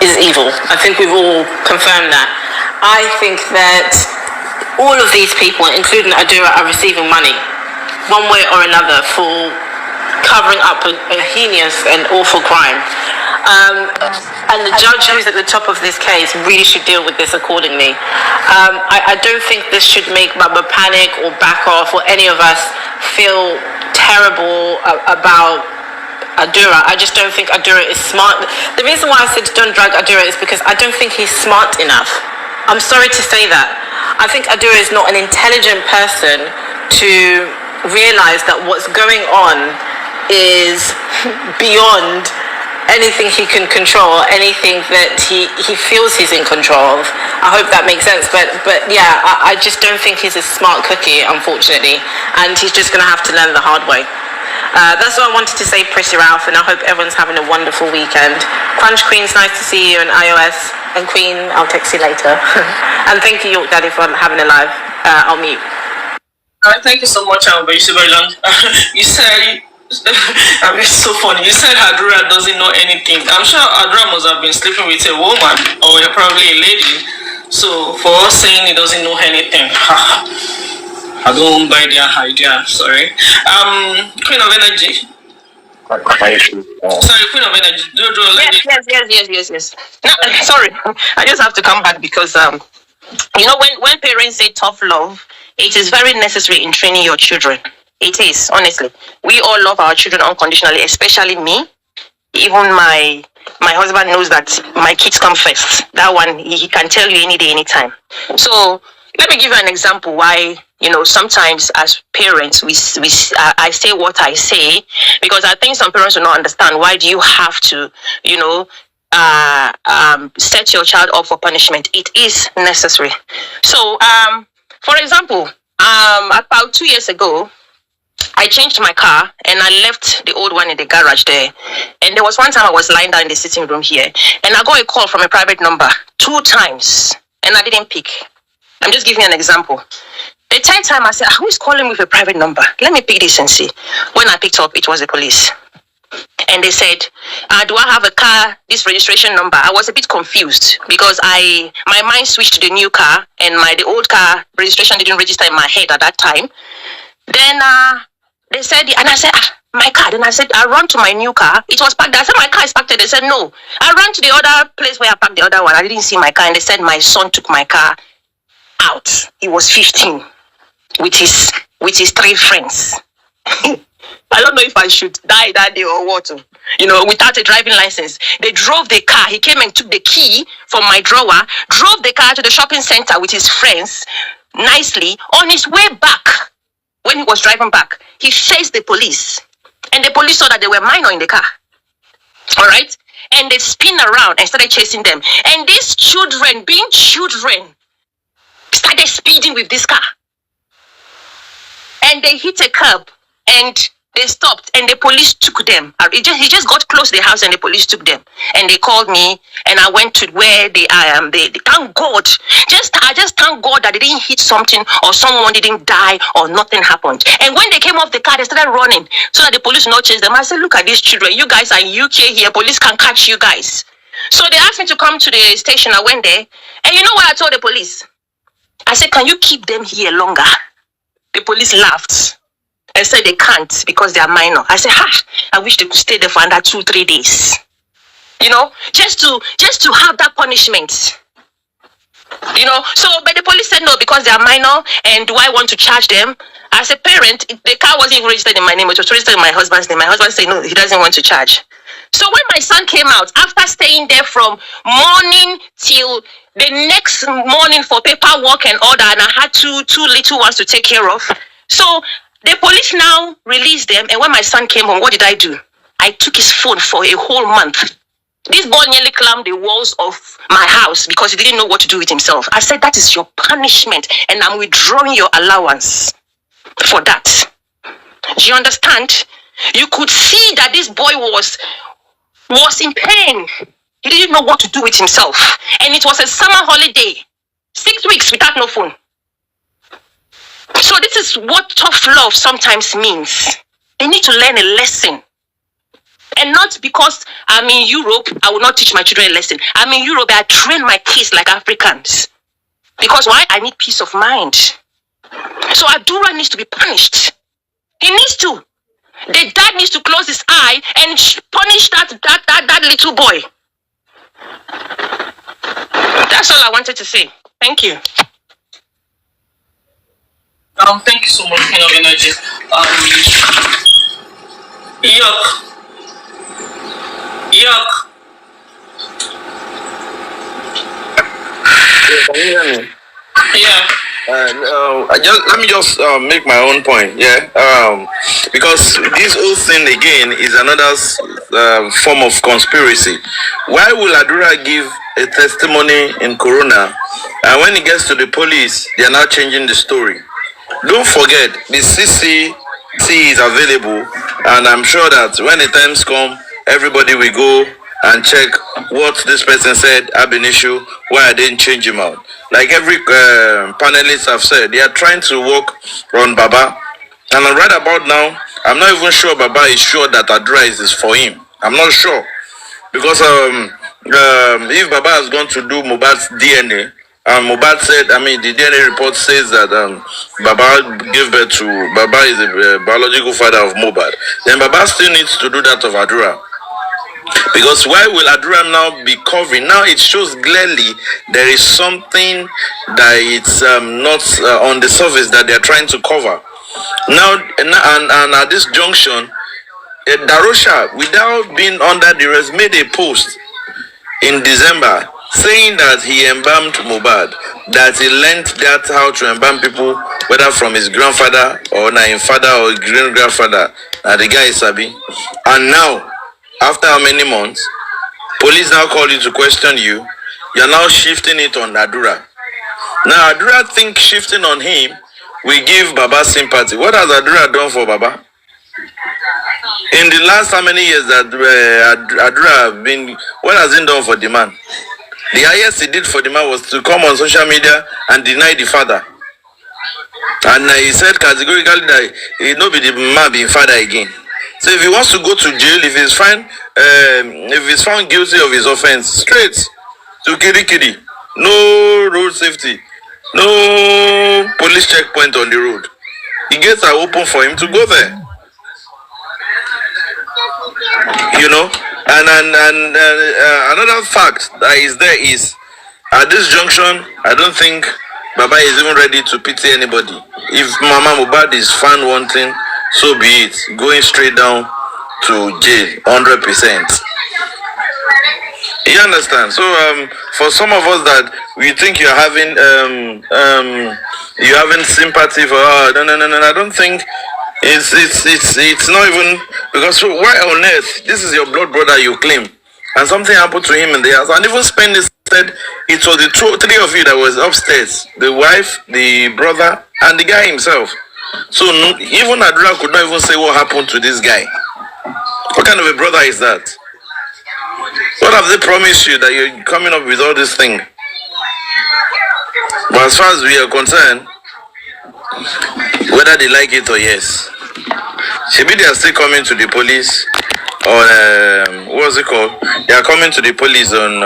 is evil. I think we've all confirmed that. I think that all of these people, including Adura, are receiving money, one way or another, for covering up a heinous and awful crime. And the judge who's at the top of this case really should deal with this accordingly. I don't think this should make Baba panic or back off or any of us feel terrible about Adura. I just don't think Adura is smart. The reason why I said don't drag Adura is because I don't think he's smart enough. I'm sorry to say that. I think Adura is not an intelligent person to realize that what's going on is beyond anything he can control, anything that he feels he's in control of. I hope that makes sense. But yeah, I just don't think he's a smart cookie, unfortunately. And he's just going to have to learn the hard way. That's what I wanted to say, Pretty Ralph, and I hope everyone's having a wonderful weekend. Crunch Queen's nice to see you in iOS. And Queen, I'll text you later. And thank you, York Daddy, for having a live. I'll mute. Thank you so much, Alba. You said, I mean, it's so funny. You said Adura doesn't know anything. I'm sure Adura must have been sleeping with a woman or probably a lady. So for us saying he doesn't know anything, I don't buy their idea. Sorry. Queen of Energy. Sorry, Queen of Energy. Yes. No, sorry, I just have to come back because you know, when parents say tough love, it is very necessary in training your children. It is, honestly. We all love our children unconditionally, especially me. Even my husband knows that my kids come first. That one, he can tell you any day, anytime. So let me give you an example why, you know, sometimes as parents, I say what I say, because I think some parents will not understand. Why do you have to, you know, set your child up for punishment? It is necessary. So, for example, about 2 years ago, I changed my car and I left the old one in the garage there. And there was one time I was lying down in the sitting room here and I got a call from a private number 2 times and I didn't pick. I'm just giving you an example. The 10th time I said, who is calling me with a private number? Let me pick this and see. When I picked up, it was the police. And they said, do I have a car, this registration number? I was a bit confused because my mind switched to the new car and the old car registration didn't register in my head at that time. Then they said, and I said, my car. Then I said, I run to my new car. It was parked there. I said, my car is parked there. They said, no. I ran to the other place where I parked the other one. I didn't see my car. And they said, my son took my car out. He was 15 with his 3 friends. I don't know if I should die that day or what. Without a driving license. They drove the car. He came and took the key from my drawer, drove the car to the shopping center with his friends nicely. On his way back, when he was driving back, he faced the police. And the police saw that there were minors in the car. All right? And they spin around and started chasing them. And these children, being children, started speeding with this car. And they hit a curb and they stopped and the police took them. He just got close to the house and the police took them. And they called me and I went to where they thank God. I just thank God that they didn't hit something or someone didn't die or nothing happened. And when they came off the car, they started running so that the police would not chase them. I said, look at these children. You guys are in UK here. Police can catch you guys. So they asked me to come to the station. I went there. And you know what I told the police? I said, can you keep them here longer? The police laughed and said they can't because they are minor. I said, I wish they could stay there for under 2-3 days. Just to have that punishment. So but the police said no because they are minor and do I want to charge them? As a parent, the car wasn't even registered in my name, it was registered in my husband's name. My husband said no, he doesn't want to charge. So when my son came out, after staying there from morning till the next morning for paperwork and all that, and I had two little ones to take care of. So the police now released them, and when my son came home, what did I do? I took his phone for a whole month. This boy nearly climbed the walls of my house because he didn't know what to do with himself. I said, that is your punishment, and I'm withdrawing your allowance for that. Do you understand? You could see that this boy was in pain. He didn't know what to do with himself. And it was a summer holiday. 6 weeks without no phone. So this is what tough love sometimes means. They need to learn a lesson. And not because I'm in Europe, I will not teach my children a lesson. I'm in Europe, I train my kids like Africans. Because why? I need peace of mind. So Adura needs to be punished. He needs to. The dad needs to close his eye and punish that little boy. That's all I wanted to say. Thank you. Thank you so much, King of Energy. Yuck. Can you hear me? Yeah. Let me just make my own point, yeah. Because this whole thing again is another form of conspiracy. Why will Adura give a testimony in Corona, and when it gets to the police, they are now changing the story? Don't forget, the CCT is available, and I'm sure that when the times come, everybody will go and check what this person said, ab initio, why I didn't change him out. Like every panelist have said, they are trying to work on Baba. And right about now, I'm not even sure Baba is sure that Adura is for him. I'm not sure. Because if Baba has gone to do Mohbad's DNA, Mohbad said, the DNA report says that Baba gave birth to, Baba is the biological father of Mohbad. Then Baba still needs to do that of Adura. Because why will Adura now be covering? Now it shows clearly there is something that it's not on the surface that they're trying to cover. Now, and at this junction, Darosha, without being under duress, made a post in December saying that he embalmed Mohbad, that he learned that how to embalm people, whether from his grandfather or his father or great-grandfather. The guy is Sabi. And now, after how many months, police now call you to question you. You're now shifting it on Adura. Now Adura think shifting on him will give Baba sympathy. What has Adura done for Baba? In the last how many years that Adura have been, what has he done for the man? The highest he did for the man was to come on social media and deny the father. And he said categorically that he will not be the man being father again. So if he wants to go to jail, if he's found guilty of his offense, straight to Kirikiri. No road safety, no police checkpoint on the road. the gates are open for him to go there. You know, and another fact that is there is, at this junction, I don't think Baba is even ready to pity anybody. If Mama Mohbad is found wanting, so be it. Going straight down to jail, 100%. You understand? So for some of us that we think you're having sympathy for, no, I don't think it's not even, because why on earth, this is your blood brother you claim, and something happened to him in the house, and even Spending said it was the three of you that was upstairs, the wife, the brother, and the guy himself. So even Adura could not even say what happened to this guy. What kind of a brother is that? What have they promised you that you're coming up with all this thing? But as far as we are concerned, whether they like it or yes, maybe they are still coming to the police, or what's it called? They are coming to the police on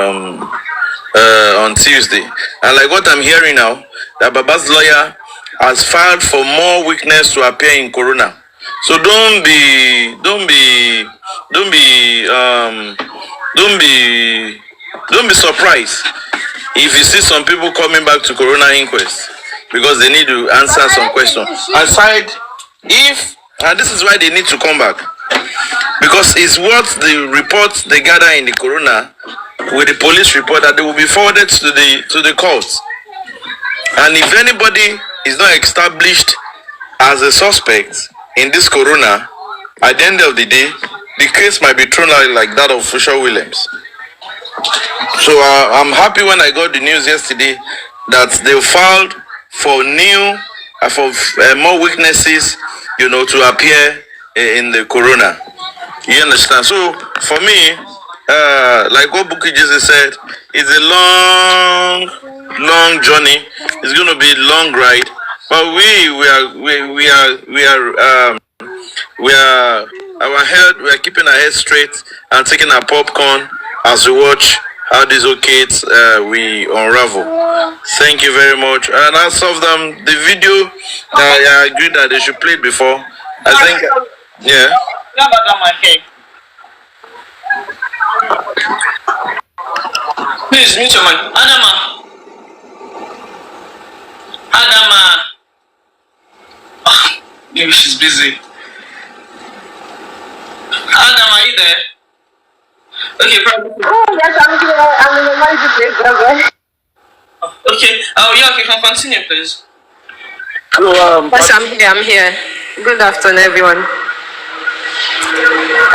Tuesday. And like what I'm hearing now, that Baba's lawyer has filed for more witness to appear in Corona. So don't be surprised if you see some people coming back to Corona inquest, because they need to answer some questions. Aside, and this is why they need to come back, because it's what the reports they gather in the Corona with the police report that they will be forwarded to the courts. And if anybody is not established as a suspect in this Corona, at the end of the day, the case might be thrown out like that of Fisher Williams. So I'm happy when I got the news yesterday that they filed for more witnesses, to appear in the Corona. You understand? So for me, like what Buki just said, it's a long journey. It's going to be a long ride, but we are keeping our head straight and taking our popcorn as we watch how these old kids we unravel. Thank you very much. And as of them, the video, I agree that they should play it before. I think, yeah. Please mute your mic. Adama. Maybe she's busy. Adama, are you there? Okay, probably. Oh, yes, I'm here. I'm in the noisy place, brother. Okay. Oh, yeah, okay, can continue, please. Hello, yes, I'm here. Good afternoon, everyone.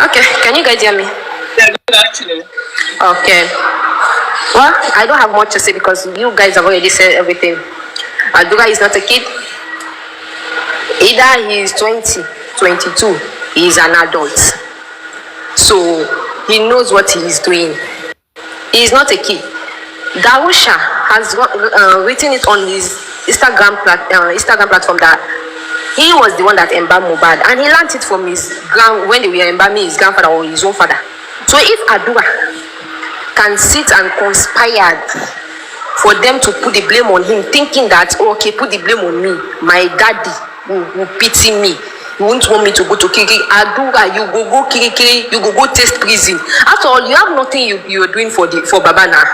Okay, can you guys hear me? Yeah, good afternoon. Okay. Well, I don't have much to say because you guys have already said everything. Adura is not a kid. Either he is 20, 22, he is an adult. So he knows what he is doing. He is not a kid. Darusha has written it on his Instagram platform that he was the one that embalmed Mohbad, and he learned it from when they were embalming his grandfather or his own father. So if Adura can sit and conspire for them to put the blame on him, thinking that, okay, put the blame on me, my daddy will pity me, you won't want me to go to Kiri. Adura, you go Kiri, you go test prison. After all, you have nothing you are doing for Baba now.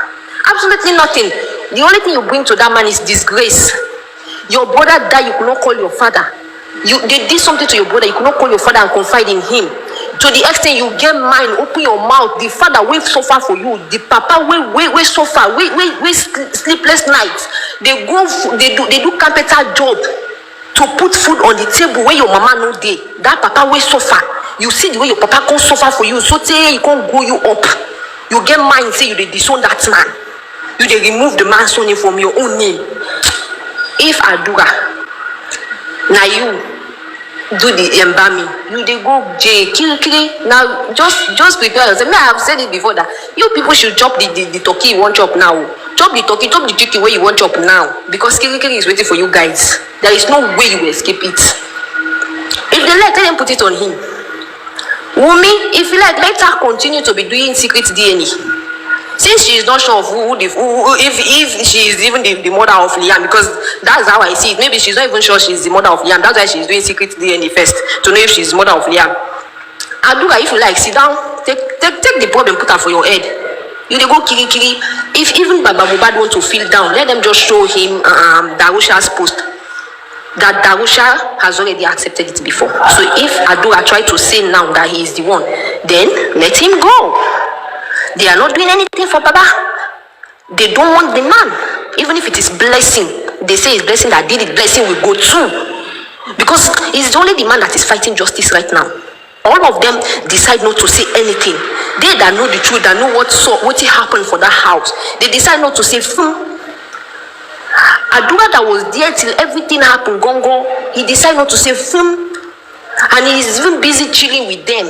Absolutely nothing. The only thing you bring to that man is disgrace. Your brother died, you could not call your father. They did something to your brother, you could not call your father and confide in him. To the extent you get mine, open your mouth. The father will suffer for you. The papa will suffer. We sleepless nights. They do capital job to put food on the table where your mama no dey. That papa will suffer. You see the way your papa can't suffer for you. So say he can't go you up. You get mine, say you dey disown that man. You dey remove the man's name from your own name. If Adura, now you do the embalming, you dey go jail, kill. Now just prepare yourself. I have said it before that you people should chop the turkey you want chop now. Chop the turkey, chop the chicken where you want chop now, because kill is waiting for you guys. There is no way you will escape it. If they let them put it on him. Wunmi, if you let her continue to be doing secret DNA. Since she is not sure of if she is even the mother of Liam, because that's how I see it. Maybe she's not even sure she's the mother of Liam. That's why she's doing secret DNA first to know if she's the mother of Liam. Adura, if you like, sit down, take the problem, put her for your head. You dey go kiri. If even Baba Mohbad want to feel down, let them just show him Darusha's post. That Darusha has already accepted it before. So if Adura try to say now that he is the one, then let him go. They are not doing anything for Baba. They don't want the man. Even if it is blessing, they say it's blessing that did it, blessing will go too. Because it's only the man that is fighting justice right now. All of them decide not to say anything. They that know the truth, that know what happened for that house, they decide not to say, Adura that was there till everything happened, Gongo, he decided not to say, and he's even busy chilling with them.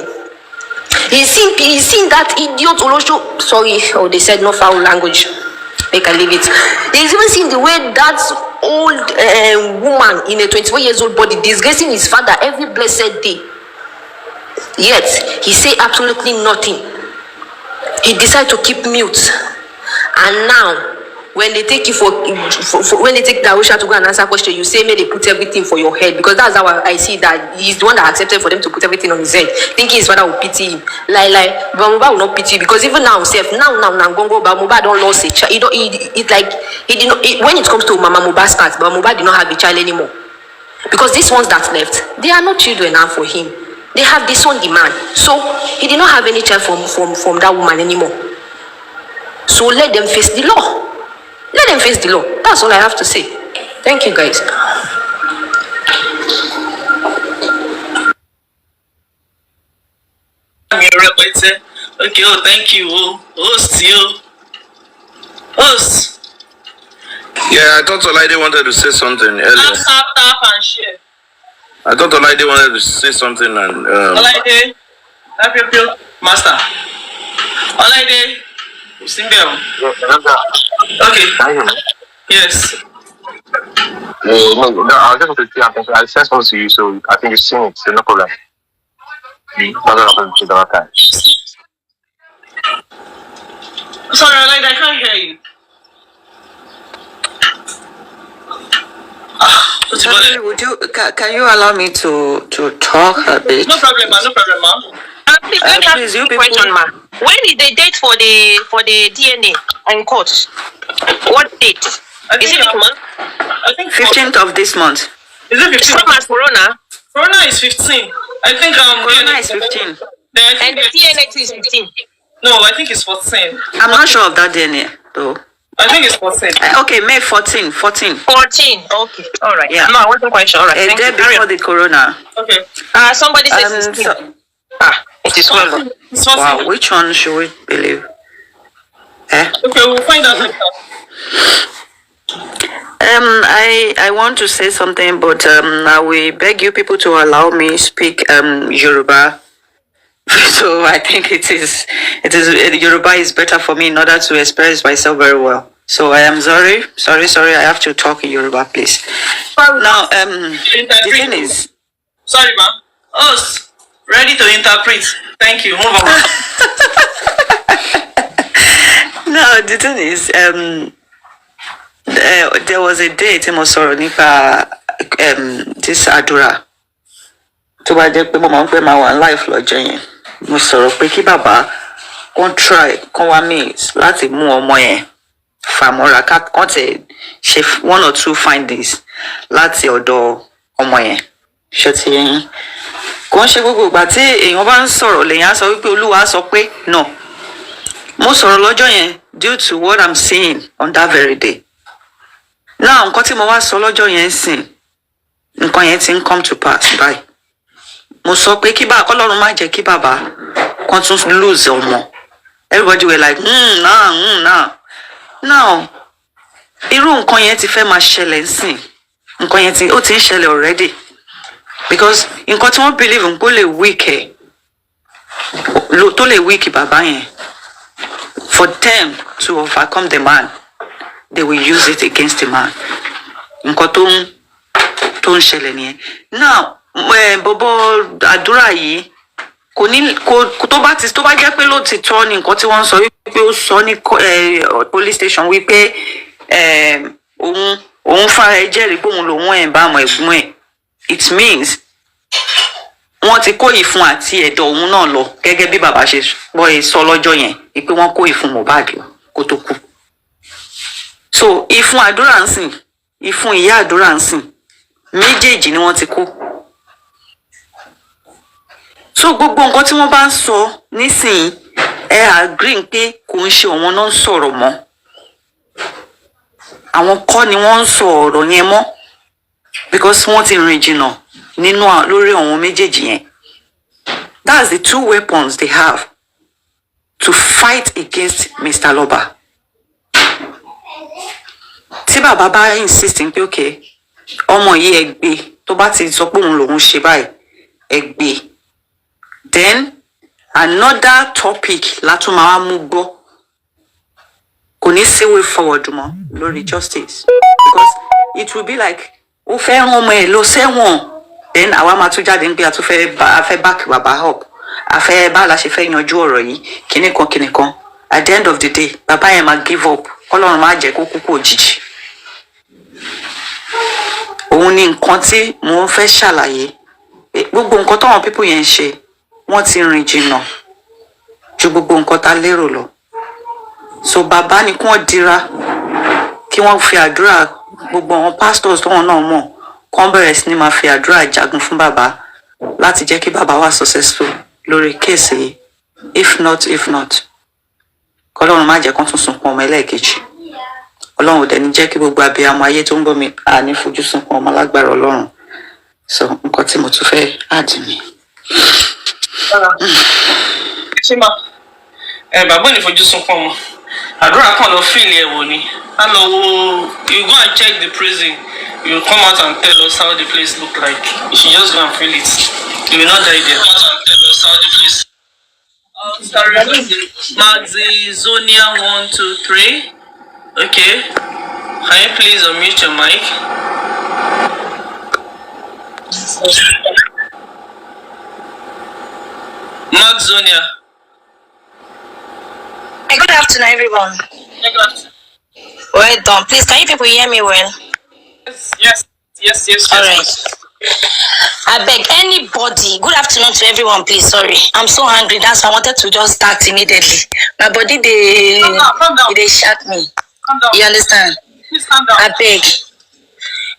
He's seen that idiot Olosho, sorry, they said no foul language, make I leave it. He's even seen the way that old woman in a 24 years old body disgracing his father every blessed day. Yet, he say absolutely nothing. He decided to keep mute. And now, when they take you when they take Darusha to go and answer question, you say, may they put everything for your head. Because that's how I see that he's the one that accepted for them to put everything on his head. Thinking his father will pity him. Like, Mohbad will not pity you. Because even now, Gongo, Mohbad don't lose a child. When it comes to Mama Mohbad's part, Mohbad did not have a child anymore. Because these ones that left, they are not children now for him. They have this one demand. So he did not have any child from that woman anymore. So let them face the law. Let them face the law. That's all I have to say. Thank you, guys. Okay, thank you. Host. Yeah, I thought Olaide wanted to say something earlier. Tap and share. I thought Olaide wanted to say something and Olaide, master. Olaide, Simbel. Okay. Can you hear me? Yes. No, I just want to say something. I sent something to you, so I think you've seen it, so no problem. Sorry, Olaide, I can't hear you. Can you allow me to talk a bit? No problem, ma. Please, let me ask you a question, ma. When is the date for the DNA in court? What date? Is it this month? I think 15th of this month. Is it 15th? Same as Corona. Corona is 15. I think Corona is 15. And the DNA is 15. No, I think it's 14. I'm not sure of that DNA though. I think it's 14. Okay, May 14. 14. 14. Okay. All right. Yeah. No, I wasn't quite sure. All right. A day before the Corona. Okay. Somebody says 16. It is well. Wow, which one should we believe? Okay, we'll find out later. I want to say something, but I will beg you people to allow me speak Yoruba. So I think it is Yoruba is better for me in order to express myself very well. So I am sorry. I have to talk in Yoruba, please. Now, the thing is, sorry, ma'am. Us ready to interpret. Thank you. Move on. No, the thing is, there was a day Timosoro Nipa this Adura. To buy the people my one life lodge yẹn. Mo sọ̀rọ̀ pé kí bàbá kon try kon wá means láti mú ọmọ yẹn famora ká kon te ṣe 1 or 2 findings láti ọ̀dọ̀ ọmọ yẹn. Ṣé ti yín? Kon ṣe gbogbo ìgbà tí èyàn bá ń sọ̀rọ̀ lèyàn á sọ wípé Olúwa sọ pé no. Mo sọ̀rọ̀ lọ́jọ́ yẹn due to what I'm seeing on that very day. Now nǹkan tí mo wá sọ lọ́jọ́ yẹn sìn nǹkan yẹn ti ń come to pass bye. Mo sọ pé kí bá Ọlọ́run má jẹ́ kí bàbá kan tún lose ọmọ. Everybody were like now irú nǹkan yẹn ti fẹ́ máa ṣẹlẹ̀ nsìn. Nǹkan yẹn ti ń ṣẹlẹ̀ already. Because nǹkan tí wọ́n believe ń pé ó lè weak tó lè weak bàbá yẹn. For them to overcome the man, they will use it against the man. Nǹkan tó ń ṣẹlẹ̀ nìyẹn. Now, Bobo Adura yìí, kò ní kò tó bá jẹ́ pé lóòtítọ́ ni nǹkan tí wọ́n sọ wípé ó sọ ní police station wípé òun fara ẹ jẹ́rìí pé òun lòun ẹ̀ ń bá àwọn ẹ̀gbọ́n ẹ̀, it means wọ́n ti kó ìfun àti ẹ̀dọ̀ òun náà lọ gẹ́gẹ́ bí bàbá ṣe sọ lọ́jọ́ yẹn pé wọ́n kó ìfun Mohbad kó tó kú. So ìfun Àdúrà ń sìn, ìfun ìyá Àdúrà ń sìn, méjèèjì ni wọ́n ti kó. So gbogbo nǹkan tí wọ́n bá ń sọ nísìnyí ẹ agree pé kò ń ṣe òun náà ń sọ̀rọ̀ mọ́, àwọn kọ́ ni wọ́n ń sọ ọ̀rọ̀ yẹn mọ́, because wọ́n ti rìn jìnnà nínú lórí àwọn méjèèjì yẹn. That's the two weapons they have to fight against Mr. Loba. Tí bàbá bá insist pé okay ọmọ yìí ẹ gbé, tó bá ti sọ pé òun lòun ṣe báyìí ẹ gbé, then another topic látún máa mú gbọ́, kò ní sí way forward mọ́ lórí justice, because it will be like ó fẹ́ rán ọmọ ẹ̀ lọ sẹ́wọ̀n, then àwa máa tún jáde níbi àtúnfẹ́ afẹ́ back bàbá up, afẹ́ bá la ṣe fẹ́ yanjú ọ̀rọ̀ yìí kíní kan. At the end of the day bàbá yẹn máa give up, Ọlọ́run máa jẹ́ kó kúkú òjijì. Òun ni nǹkan tí mo fẹ́ ṣàlàyé, gbogbo nǹkan táwọn people yẹn ń ṣe wọ́n ti rìn jìnnà ju gbogbo nǹkan tá lérò lọ. So bàbá ni kí wọ́n dira, kí wọ́n fi àdúrà, gbogbo àwọn pastors tóun náà mọ̀ kán bẹ̀rẹ̀ sí ni máa fi àdúrà jagun fún bàbá láti jẹ́ kí bàbá wà successful lórí kéèsì yìí. If not kọ́lọ́run má jẹ́ kán tún sunkún ọmọ ẹlẹ́ẹ̀kejì. Ọlọ́run ò dẹ̀ ní jẹ́ kí gbogbo abiyamọ ayé tó ń gbọ́ mi àní fojú sunkún ọmọ lágbára Ọlọ́run. So nǹkan tí mo tún fẹ́ add ni. Ṣíma bàbá ò ní fojú sunkún ọmọ, àdúrà kan lọ fíìlì ẹ̀ wò ni. A lọ wo, you go and check the prison, you come out and tell us how the place look like. You should just go and feel it. You will not die there. Come out and tell us how the place. Sorry, Maxi Zonia 1, 2, 3. Okay. Can you please unmute your mic? Max Zonia. Good afternoon, everyone. Good afternoon. Well done. Please, can you people hear me well? Yes. All right. I beg anybody. Good afternoon to everyone, please. Sorry, I'm so hungry. That's why I wanted to just start immediately. My body, Calm down. they shut me. Calm down. You understand? Please calm down. I beg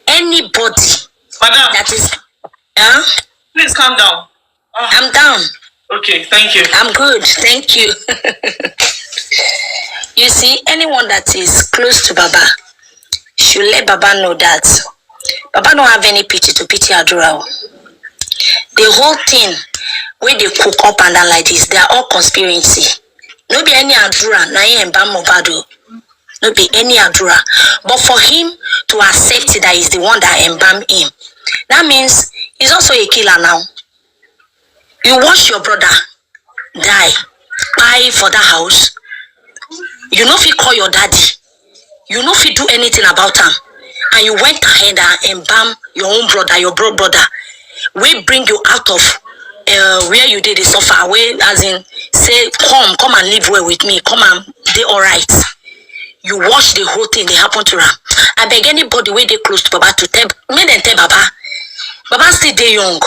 anybody Madam. that is. Please calm down. I'm down. Okay, thank you. I'm good. Thank you. You see, anyone that is close to Baba should let Baba know that Baba don't have any pity to pity Adura. The whole thing where they cook up and down like this, they are all conspiracy. No be any Adura, na him embalm Mohbad. No be any Adura. But for him to accept that he's the one that embalmed him, that means he's also a killer now. You watch your brother die, buy for that house. You know if you call your daddy, you know if you do anything about him, and you went ahead and embalm your own brother, your brother. We bring you out of where you did the suffer, where as in say, come and live well with me, come and they alright. You watch the whole thing they happen to her. I beg anybody where they close to Baba to tell me then tell Baba still they young.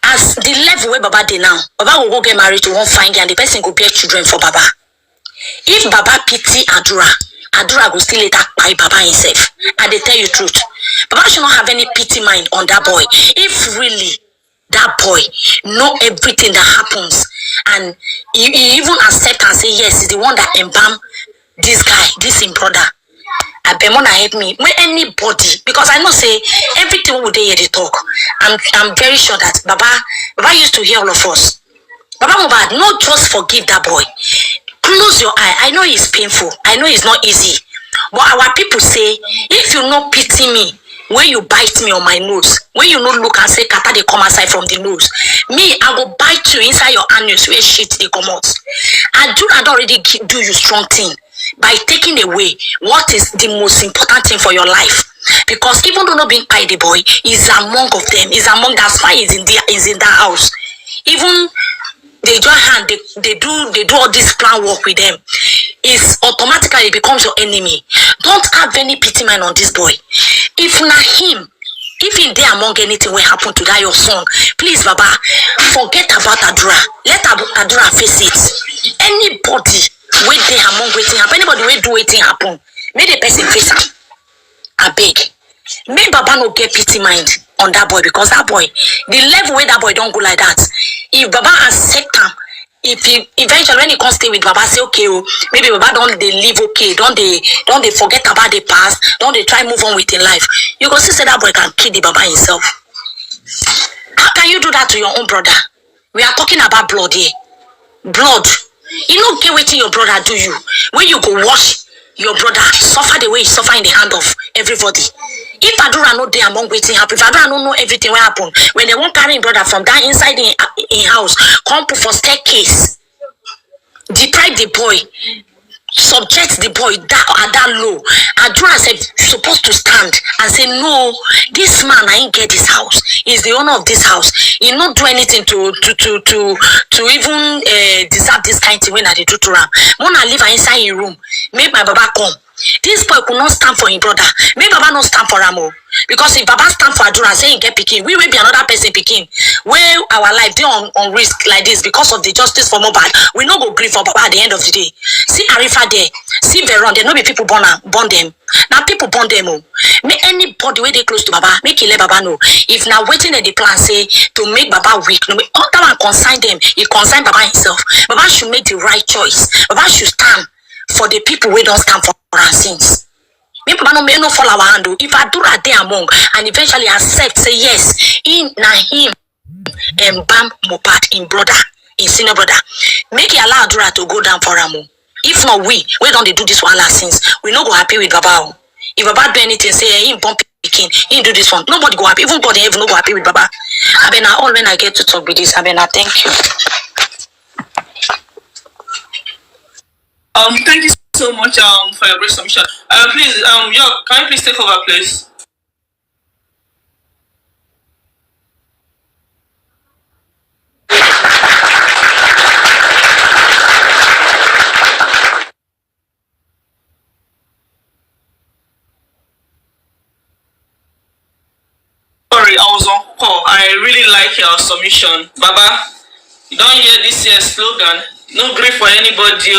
As the level where Baba dey now, Baba will go get married to one fine girl and the person go bear children for Baba. If Baba pity Adura go still later buy Baba himself. And they tell you truth. Baba should not have any pity mind on that boy. If really that boy know everything that happens and he even accept and say yes, he's the one that embalm this guy, this in brother. I bet wanna help me. When anybody, because I know say everything we dey hear they talk. I'm very sure that Baba used to hear all of us. Baba Mohbad, not just forgive that boy. Close your eye. I know it's painful. I know it's not easy. But our people say, if you no pity me, when you bite me on my nose, when you no look and say, Kata they come aside from the nose, me, I will bite you inside your anus where shit they come out. I don't already do you strong thing by taking away what is the most important thing for your life. Because even though not being by the boy, is among of them, is among that's why is in that house. Even they join hand, they do all this plan work with them, is automatically becomes your enemy. Don't have any pity mind on this boy. If not him, if in there among anything will happen to that your son, please Baba, forget about Adura. Let Adura face it. Anybody wait there among waiting happen, anybody will do waiting happen, may the person face him. I beg. May Baba no get pity mind on that boy, because that boy, the level where that boy don't go like that. If Baba accept him, if he eventually when he can stay with Baba, say okay, oh, maybe Baba don't they live okay, don't they forget about the past, don't they try move on with their life. You go see say that boy can kill the Baba himself. How can you do that to your own brother? We are talking about blood here. Blood. You know, get waiting your brother do you. When you go wash your brother, suffer the way he suffer in the hand of everybody. If Adura no dey among waiting happen, if Adura no know everything will happen, when they won't carry brother from that inside in house, come put for staircase, deprive the boy, subject the boy that low. Adura said supposed to stand and say, no, this man I ain't get this house. He's the owner of this house. He not do anything to even deserve this kind of thing when I do to him. When I live inside his room, make my Baba come. This boy could not stand for his brother. Make Baba not stand for Ramo. Because if Baba stand for Adura, say he get picking, we will be another person picking. Where our life they on risk like this because of the justice for Mohbad, we no go grieve for Baba at the end of the day. See Arifa there, see Veron, there no be people born them. Now people born them. Make anybody where they close to Baba, make he let Baba know. If now waiting at the plan say to make Baba weak, no, all that one consign them. He consign Baba himself. Baba should make the right choice. Baba should stand for the people who don't stand for our sins. Maybe Baba may not fall our hand. If Adura there among and eventually accept, say yes, in na him and bam Mohbad in brother, in senior brother, make it allow Adura to go down for Ramo. If not, we don't do this one last since. We not go happy with Baba. If Baba do anything, say hey, him bump picking, he do this one. Nobody go happy. Even God in heaven no go happy with Baba. I been all when I get to talk with this. I been thank you. Thank you so much for your great submission. Please, yo, can you please take over, please? Sorry, I was on call. I really like your submission. Baba, you don't hear this year's slogan, no grief for anybody.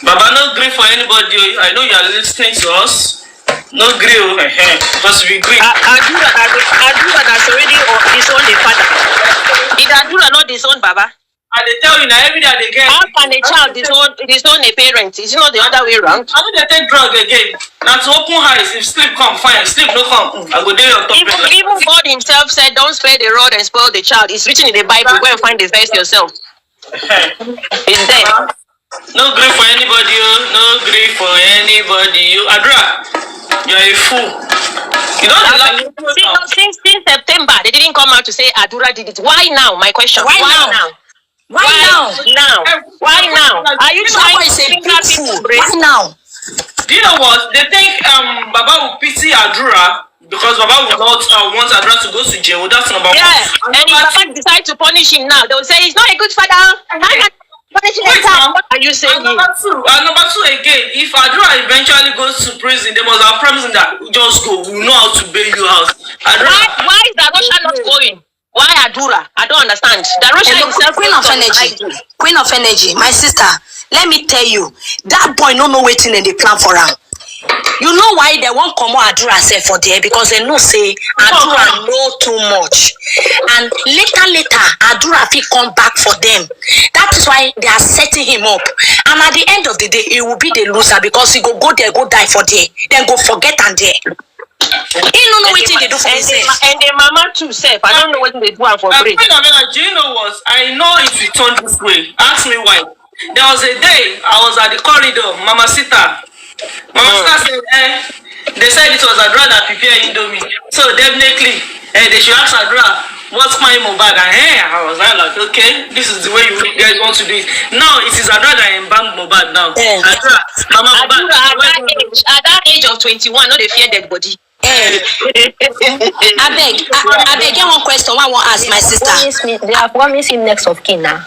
Baba, no grief for anybody. I know you are listening to us. No grief, because we grieve. Adura that's already disowned the father. Did Adura not disown Baba? And they tell you now every day they get. How can a child disown a parent? Is it not the other way around? I know they take drug again. Now to open eyes, if sleep come, fine. Sleep no come. I go there on top. Even God himself said, don't spare the rod and spoil the child. It's written in the Bible. Go and find the verse yourself. It's there. No grief for anybody. No grief for anybody. Adura, you're a fool. You don't like since September, they didn't come out to say Adura did it. Why now? My question. Why now? Why now? Why now? Are you trying to say people? Why now? Do you know what? They think Baba will pity Adura because Baba will not want Adura to go to jail. That's number one. Yeah, and if Baba decide to punish him now, they will say he's not a good father. What are you saying? And number two again, if Adura eventually goes to prison, they must have promised him that just go. We know how to bail you out. Why is Darosha not going? Why Adura? I don't understand. Darosha himself, Queen of energy, my sister. Let me tell you, that boy no waiting in the plan for him. You know why they won't come out Adura say for there? Because they know say Adura know too much. And later, Adura will come back for them. That is why they are setting him up. And at the end of the day, he will be the loser because he go there, go die for there. Then go forget and there. He don't know what they do for himself. And the mama too, self. I don't know what they do for free. Do you know what? I know if you turn this way. Ask me why. There was a day I was at the corridor, Mama Sita said, they said it was Adura that prepared Indomie. So definitely, they should ask Adura, what's my Mohbad? And I was like, okay, this is the way you guys want to do it. Now it is Adura that embalmed Mohbad now. Adura, Mama Mohbad. At that age of 21, no, they fear dead body. I beg, get one question. I want to ask my sister. They are promising next of kin now.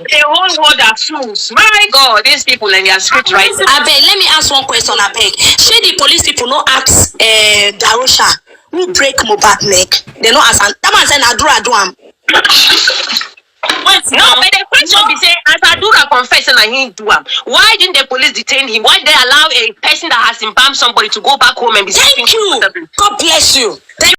The whole world are fools. My God, these people and their script writing. Abeg, let me ask one question. Abeg, shey the police people no ask Darusha who break Mohbad neck? They no ask am. That man say na Adura do am. No, but the question be say, as Adura confessed and he do am, why didn't the police detain him? Why did they allow a person that has embalmed somebody to go back home and be? Thank you. God bless you. Thank